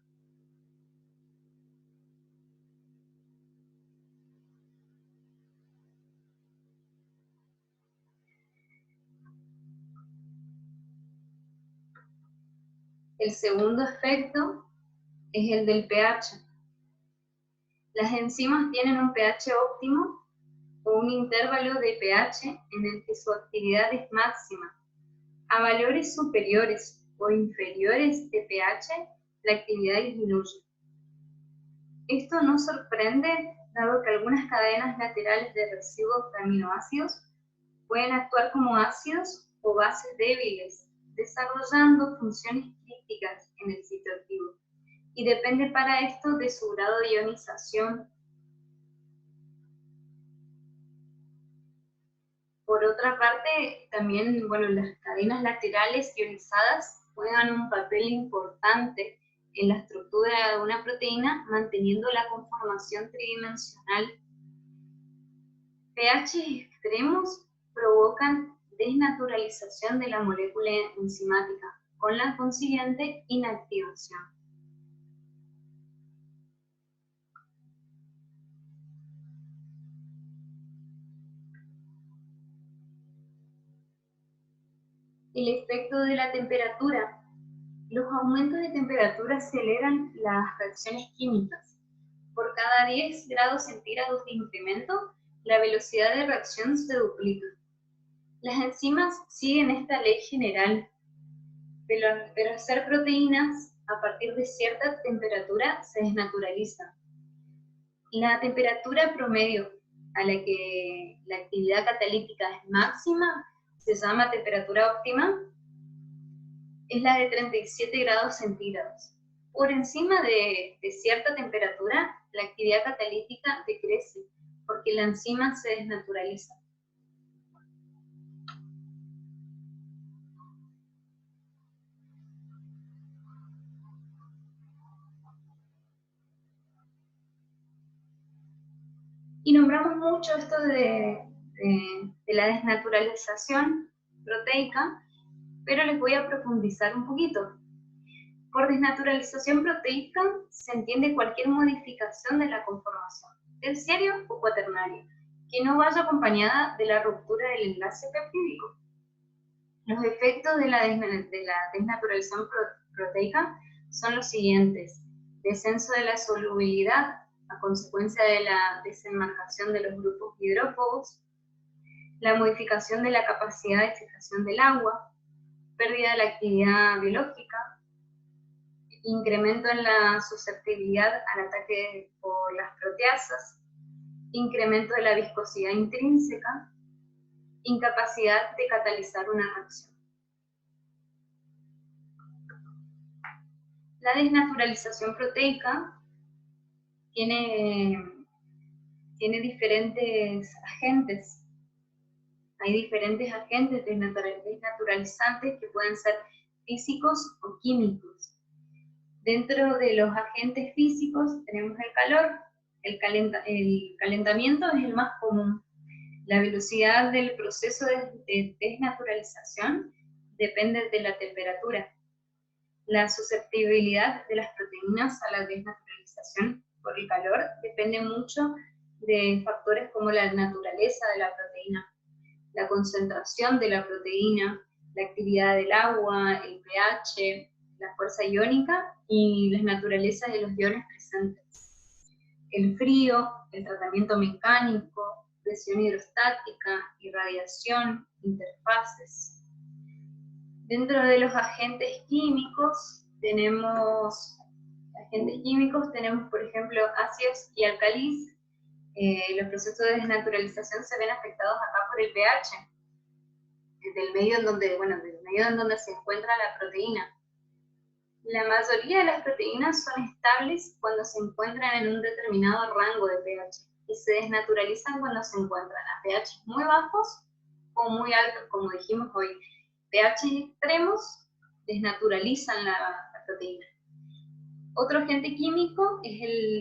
El segundo efecto es el del pH. Las enzimas tienen un pH óptimo o un intervalo de pH en el que su actividad es máxima. A valores superiores o inferiores de pH, la actividad disminuye. Esto no sorprende, dado que algunas cadenas laterales de residuos de aminoácidos pueden actuar como ácidos o bases débiles, desarrollando funciones críticas en el sitio activo, y depende para esto de su grado de ionización. Por otra parte, también, las cadenas laterales ionizadas juegan un papel importante en la estructura de una proteína, manteniendo la conformación tridimensional. pH extremos provocan desnaturalización de la molécula enzimática, con la consiguiente inactivación. El efecto de la temperatura. Los aumentos de temperatura aceleran las reacciones químicas. Por cada 10 grados centígrados de incremento, la velocidad de reacción se duplica. Las enzimas siguen esta ley general, pero al ser proteínas, a partir de cierta temperatura se desnaturalizan. La temperatura promedio a la que la actividad catalítica es máxima se llama temperatura óptima, es la de 37 grados centígrados. Por encima de cierta temperatura, la actividad catalítica decrece, porque la enzima se desnaturaliza. Y nombramos mucho esto de la desnaturalización proteica, pero les voy a profundizar un poquito. Por desnaturalización proteica se entiende cualquier modificación de la conformación, terciario o cuaternario, que no vaya acompañada de la ruptura del enlace peptídico. Los efectos de la desnaturalización proteica son los siguientes: descenso de la solubilidad a consecuencia de la desenmarcación de los grupos hidrófobos, la modificación de la capacidad de fijación del agua, pérdida de la actividad biológica, incremento en la susceptibilidad al ataque por las proteasas, incremento de la viscosidad intrínseca, incapacidad de catalizar una reacción. La desnaturalización proteica tiene diferentes agentes. Hay diferentes agentes desnaturalizantes que pueden ser físicos o químicos. Dentro de los agentes físicos tenemos el calor. El calentamiento es el más común. La velocidad del proceso de desnaturalización depende de la temperatura. La susceptibilidad de las proteínas a la desnaturalización por el calor depende mucho de factores como la naturaleza de la proteína, la concentración de la proteína, la actividad del agua, el pH, la fuerza iónica y las naturalezas de los iones presentes. El frío, el tratamiento mecánico, presión hidrostática, irradiación, interfaces. Dentro de los agentes químicos tenemos, por ejemplo, ácidos y álcalis. Los procesos de desnaturalización se ven afectados acá por el pH, del medio en donde se encuentra la proteína. La mayoría de las proteínas son estables cuando se encuentran en un determinado rango de pH y se desnaturalizan cuando se encuentran a pH muy bajos o muy altos, como dijimos hoy. pH extremos desnaturalizan la proteína. Otro agente químico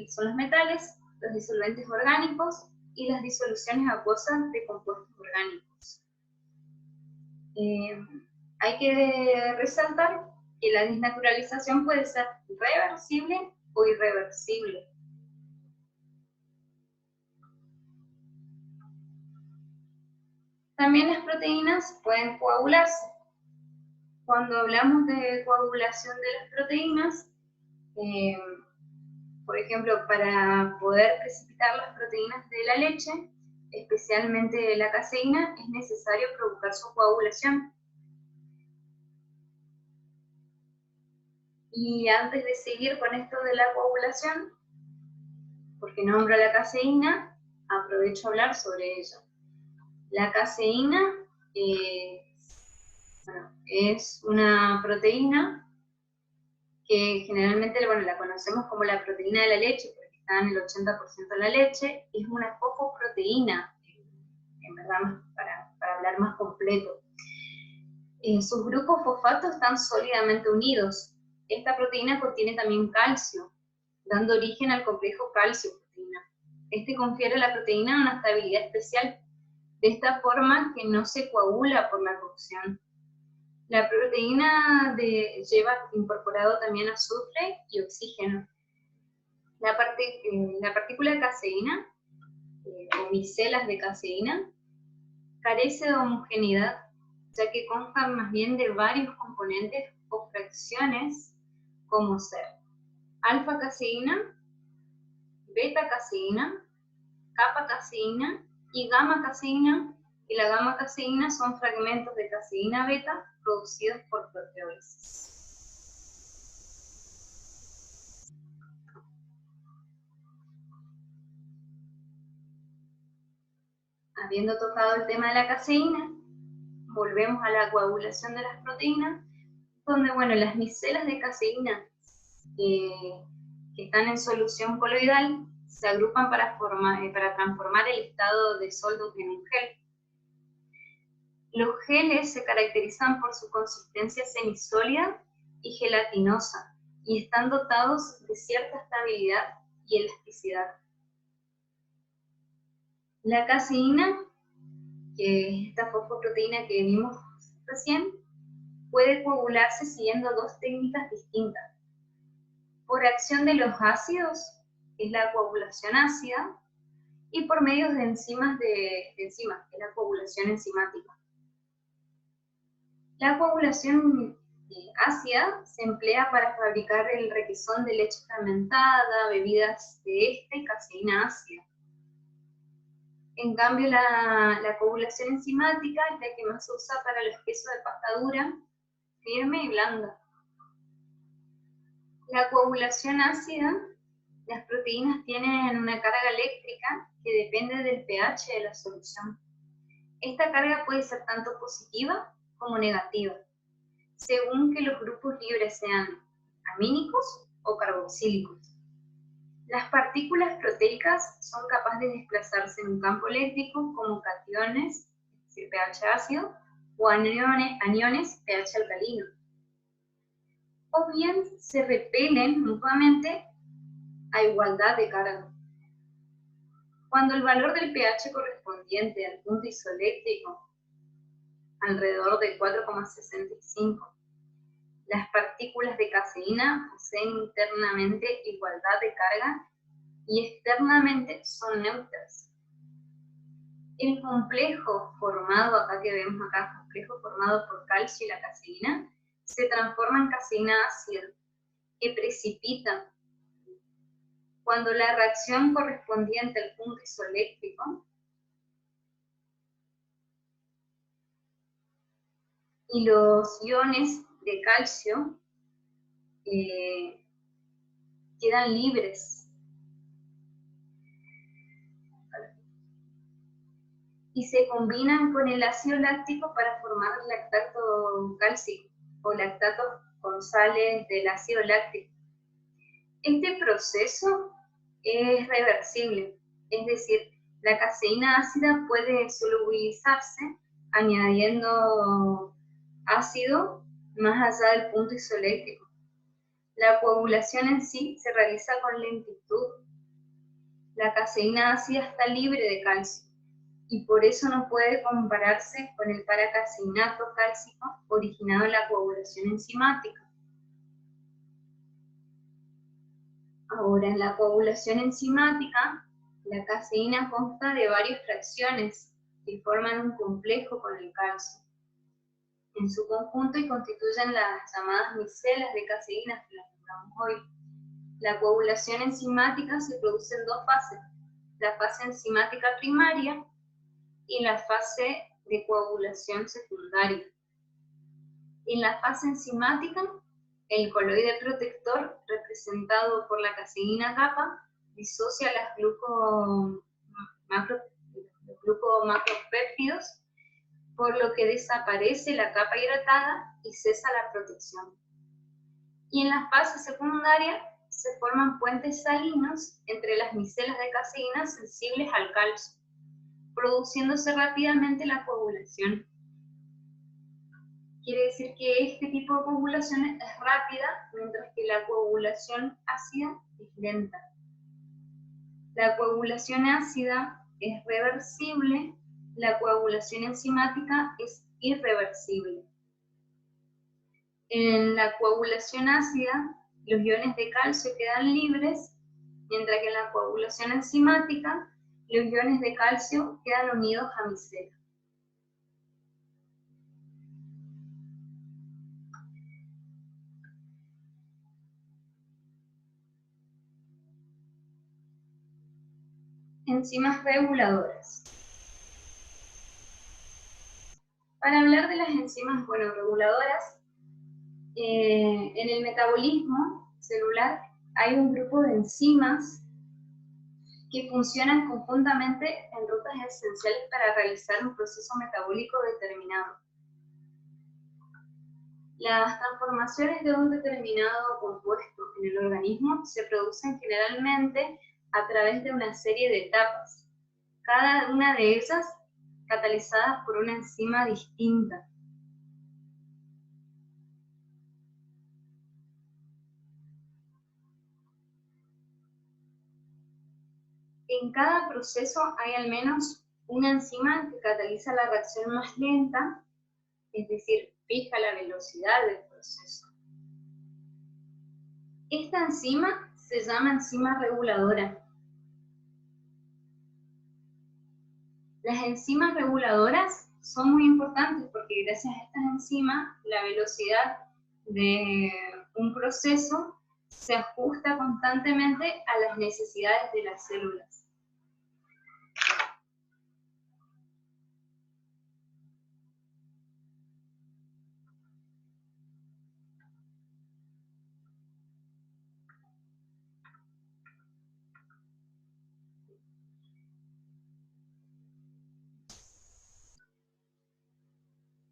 son los metales, los disolventes orgánicos y las disoluciones acuosas de compuestos orgánicos. Hay que resaltar que la desnaturalización puede ser reversible o irreversible. También las proteínas pueden coagularse. Cuando hablamos de coagulación de las proteínas, por ejemplo, para poder precipitar las proteínas de la leche, especialmente la caseína, es necesario provocar su coagulación. Y antes de seguir con esto de la coagulación, porque nombro la caseína, aprovecho a hablar sobre ello. La caseína es una proteína que generalmente la conocemos como la proteína de la leche, porque está en el 80% de la leche, es una fosfoproteína, en verdad, para hablar más completo. Sus grupos fosfatos están sólidamente unidos. Esta proteína contiene también calcio, dando origen al complejo calcio-proteína. Este confiere a la proteína una estabilidad especial, de esta forma que no se coagula por la cocción. La proteína lleva incorporado también azufre y oxígeno. La partícula de caseína, o micelas de caseína, carece de homogeneidad, ya que constan más bien de varios componentes o fracciones, como ser alfa-caseína, beta-caseína, kappa-caseína y gamma-caseína, y la gamma-caseína son fragmentos de caseína beta producidos por proteólisis. Habiendo tocado el tema de la caseína, volvemos a la coagulación de las proteínas, donde las micelas de caseína que están en solución coloidal se agrupan para transformar el estado de soldos en un gel. Los geles se caracterizan por su consistencia semisólida y gelatinosa, y están dotados de cierta estabilidad y elasticidad. La caseína, que es esta fosfoproteína que vimos recién, puede coagularse siguiendo dos técnicas distintas. Por acción de los ácidos, que es la coagulación ácida, y por medios de enzimas, que es la coagulación enzimática. La coagulación ácida se emplea para fabricar el requesón de leche fermentada, bebidas de esta y caseína ácida. En cambio, la coagulación enzimática es la que más se usa para los quesos de pasta dura, firme y blanda. La coagulación ácida, las proteínas tienen una carga eléctrica que depende del pH de la solución. Esta carga puede ser tanto positiva como negativa, según que los grupos libres sean amínicos o carboxílicos. Las partículas proteicas son capaces de desplazarse en un campo eléctrico como cationes, es decir, pH ácido, o aniones, pH alcalino. O bien se repelen mutuamente a igualdad de carga. Cuando el valor del pH correspondiente al punto isoeléctrico, alrededor de 4,65, las partículas de caseína poseen internamente igualdad de carga y externamente son neutras. El complejo formado, acá que vemos acá, el complejo formado por calcio y la caseína, se transforma en caseína ácida, que precipita. Cuando la reacción correspondiente al punto isoeléctrico y los iones de calcio quedan libres y se combinan con el ácido láctico para formar lactato cálcico o lactato con sales del ácido láctico. Este proceso es reversible, es decir, la caseína ácida puede solubilizarse añadiendo ácido más allá del punto isoeléctrico. La coagulación en sí se realiza con lentitud. La caseína ácida está libre de calcio y por eso no puede compararse con el paracaseinato cálcico originado en la coagulación enzimática. Ahora, en la coagulación enzimática, la caseína consta de varias fracciones que forman un complejo con el calcio en su conjunto y constituyen las llamadas micelas de caseína que las nombramos hoy. La coagulación enzimática se produce en dos fases, la fase enzimática primaria y la fase de coagulación secundaria. En la fase enzimática, el coloide protector, representado por la caseína kappa, disocia las glucomacropéptidos, por lo que desaparece la capa hidratada y cesa la protección. Y en la fase secundaria se forman puentes salinos entre las micelas de caseína sensibles al calcio, produciéndose rápidamente la coagulación. Quiere decir que este tipo de coagulación es rápida, mientras que la coagulación ácida es lenta. La coagulación ácida es reversible, la coagulación enzimática es irreversible. En la coagulación ácida, los iones de calcio quedan libres, mientras que en la coagulación enzimática, los iones de calcio quedan unidos a micela. Enzimas reguladoras. Para hablar de las enzimas reguladoras, en el metabolismo celular hay un grupo de enzimas que funcionan conjuntamente en rutas esenciales para realizar un proceso metabólico determinado. Las transformaciones de un determinado compuesto en el organismo se producen generalmente a través de una serie de etapas, cada una de ellas catalizadas por una enzima distinta. En cada proceso hay al menos una enzima que cataliza la reacción más lenta, es decir, fija la velocidad del proceso. Esta enzima se llama enzima reguladora. Las enzimas reguladoras son muy importantes porque gracias a estas enzimas la velocidad de un proceso se ajusta constantemente a las necesidades de las células.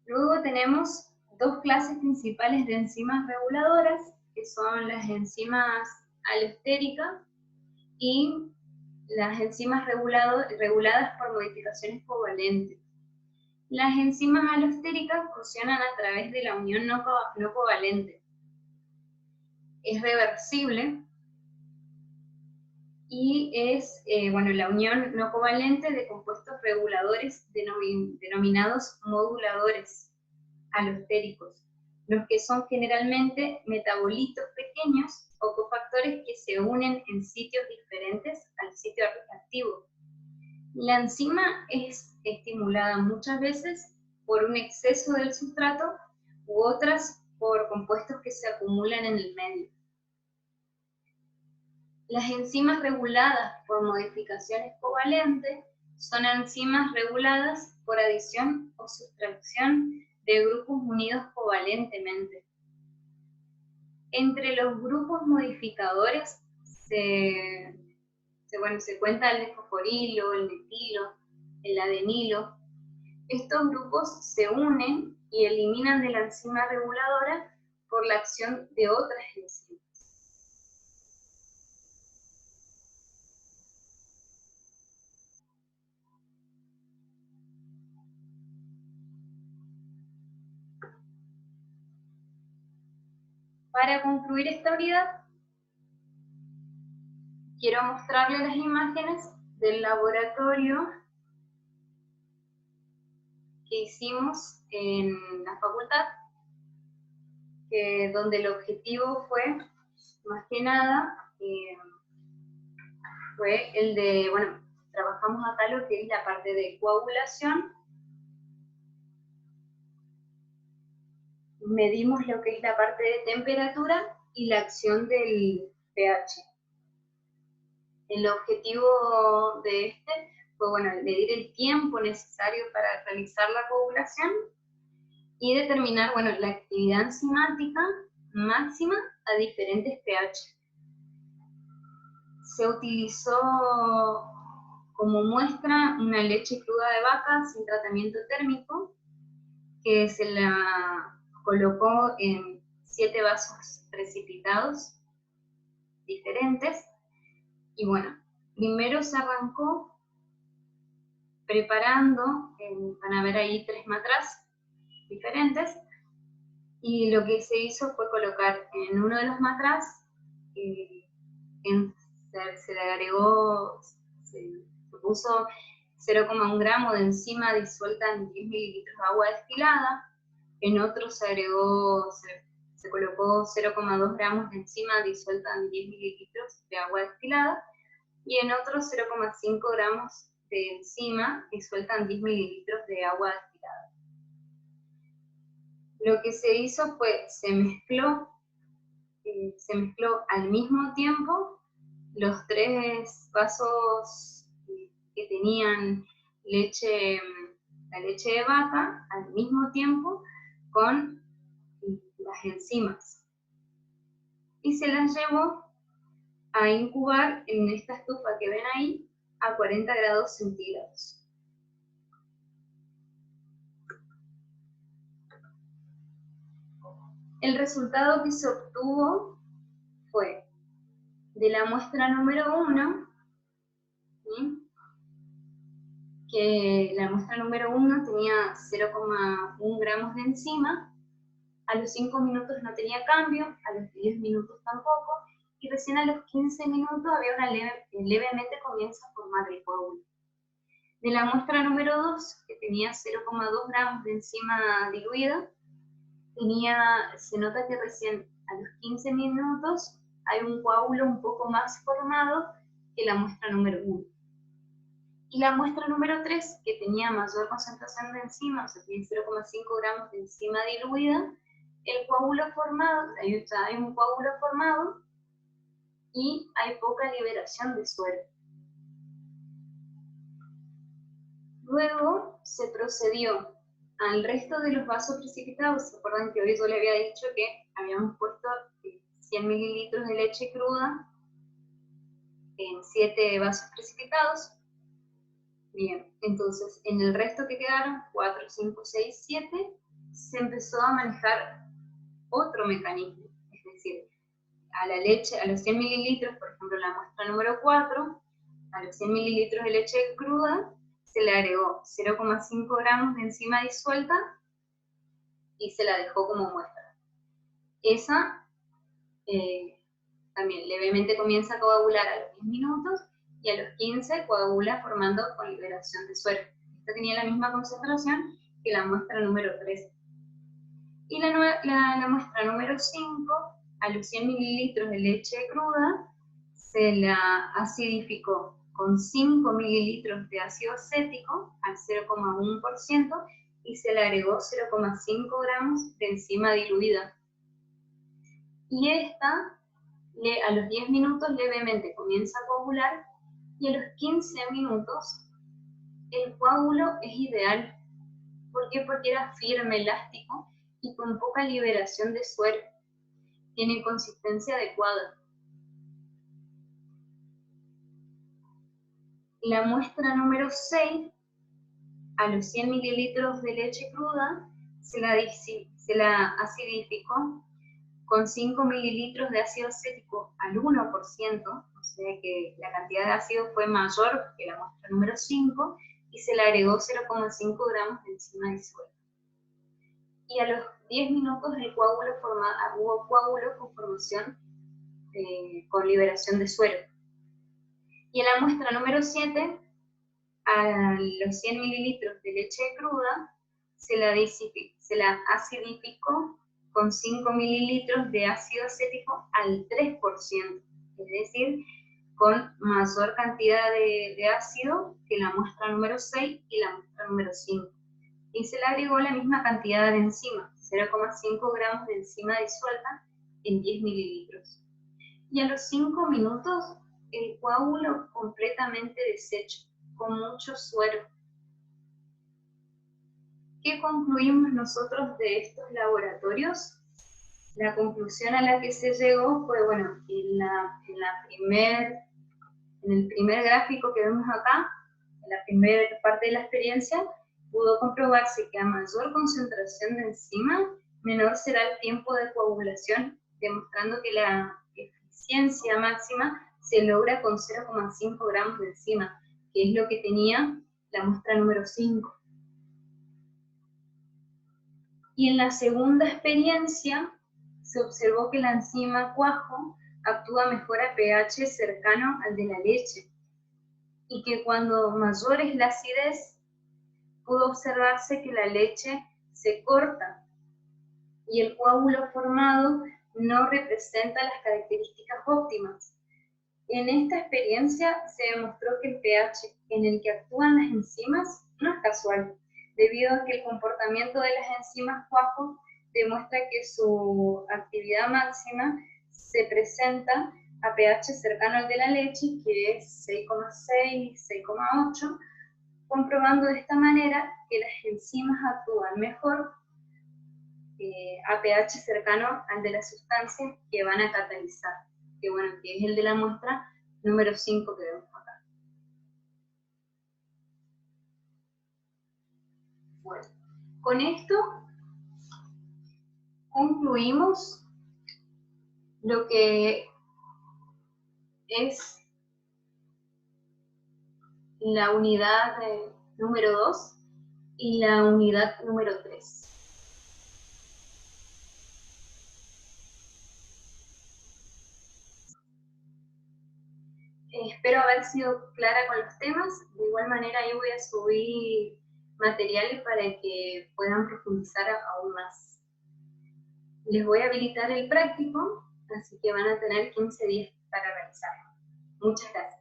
Luego tenemos dos clases principales de enzimas reguladoras, que son las enzimas alostéricas y las enzimas reguladas por modificaciones covalentes. Las enzimas alostéricas funcionan a través de la unión no covalente. Es reversible y es la unión no covalente de compuestos reguladores denominados moduladores alostéricos. los que son generalmente metabolitos pequeños o cofactores que se unen en sitios diferentes al sitio activo. La enzima es estimulada muchas veces por un exceso del sustrato u otras por compuestos que se acumulan en el medio. Las enzimas reguladas por modificaciones covalentes son enzimas reguladas por adición o sustracción de grupos unidos covalentemente. Entre los grupos modificadores se cuenta el fosforilo, el metilo, el adenilo. Estos grupos se unen y eliminan de la enzima reguladora por la acción de otras enzimas. Para concluir esta unidad, quiero mostrarles las imágenes del laboratorio que hicimos en la facultad, donde el objetivo fue, más que nada, fue el de, trabajamos acá lo que es la parte de coagulación, medimos lo que es la parte de temperatura y la acción del pH. El objetivo de este fue, medir el tiempo necesario para realizar la coagulación y determinar, la actividad enzimática máxima a diferentes pH. Se utilizó como muestra una leche cruda de vaca sin tratamiento térmico, que se la colocó en 7 vasos precipitados diferentes. Y primero se arrancó preparando, van a ver ahí 3 matraz diferentes, y lo que se hizo fue colocar en uno de los matraz, se le agregó, se puso 0,1 gramo de enzima disuelta en 10 mililitros de agua destilada, en otro se colocó 0,2 gramos de enzima disuelta en 10 mililitros de agua destilada, y en otro 0,5 gramos de enzima disuelta en 10 mililitros de agua destilada. Lo que se hizo fue, se mezcló al mismo tiempo los 3 vasos que tenían la leche de vaca al mismo tiempo con las enzimas. Y se las llevó a incubar en esta estufa que ven ahí a 40 grados centígrados. El resultado que se obtuvo fue de la muestra número 1, que la muestra número 1 tenía 0,1 gramos de enzima, a los 5 minutos no tenía cambio, a los 10 minutos tampoco, y recién a los 15 minutos había levemente comienza a formar el coágulo. De la muestra número 2, que tenía 0,2 gramos de enzima diluida, se nota que recién a los 15 minutos hay un coágulo un poco más formado que la muestra número 1. Y la muestra número 3, que tenía mayor concentración de enzima, o sea, tiene 0,5 gramos de enzima diluida, el coágulo formado, hay un coágulo formado y hay poca liberación de suero. Luego se procedió al resto de los vasos precipitados. ¿Se acuerdan que hoy yo le había dicho que habíamos puesto 100 mililitros de leche cruda en 7 vasos precipitados? Bien, entonces en el resto que quedaron, 4, 5, 6, 7, se empezó a manejar otro mecanismo. Es decir, a la leche, a los 100 mililitros, por ejemplo, la muestra número 4, a los 100 mililitros de leche cruda, se le agregó 0,5 gramos de enzima disuelta y se la dejó como muestra. Esa también levemente comienza a coagular a los 10 minutos y a los 15 coagula formando con liberación de suero. Esta tenía la misma concentración que la muestra número 3. Y la muestra número 5, a los 100 mililitros de leche cruda, se la acidificó con 5 mililitros de ácido acético al 0,1% y se le agregó 0,5 gramos de enzima diluida. Y esta, a los 10 minutos levemente comienza a coagular y a los 15 minutos el coágulo es ideal. ¿Por qué? Porque era firme, elástico y con poca liberación de suero. Tiene consistencia adecuada. La muestra número 6, a los 100 mililitros de leche cruda, se la acidificó con 5 mililitros de ácido acético al 1%, o sea que la cantidad de ácido fue mayor que la muestra número 5, y se le agregó 0,5 gramos de enzima disuelta. Y a los 10 minutos hubo coágulo con formación con liberación de suero. Y en la muestra número 7, a los 100 mililitros de leche cruda, se la acidificó con 5 mililitros de ácido acético al 3%, es decir, con mayor cantidad de ácido que la muestra número 6 y la muestra número 5. Y se le agregó la misma cantidad de enzima, 0,5 gramos de enzima disuelta en 10 mililitros. Y a los 5 minutos, el coágulo completamente deshecho, con mucho suero. ¿Qué concluimos nosotros de estos laboratorios? La conclusión a la que se llegó fue, bueno, en el primer gráfico que vemos acá, en la primera parte de la experiencia, pudo comprobarse que a mayor concentración de enzima, menor será el tiempo de coagulación, demostrando que la eficiencia máxima se logra con 0,5 gramos de enzima, que es lo que tenía la muestra número 5. Y en la segunda experiencia se observó que la enzima cuajo actúa mejor a pH cercano al de la leche, y que cuando mayor es la acidez, pudo observarse que la leche se corta y el coágulo formado no representa las características óptimas. En esta experiencia se demostró que el pH en el que actúan las enzimas no es casual, debido a que el comportamiento de las enzimas cuajo demuestra que su actividad máxima se presenta a pH cercano al de la leche, que es 6,6, 6,8, comprobando de esta manera que las enzimas actúan mejor a pH cercano al de las sustancias que van a catalizar, que bueno, que es el de la muestra número 5 que vemos acá. Bueno, con esto concluimos lo que es la unidad número 2 y la unidad número 3. Espero haber sido clara con los temas. De igual manera, yo voy a subir materiales para que puedan profundizar aún más. Les voy a habilitar el práctico, así que van a tener 15 días para realizarlo. Muchas gracias.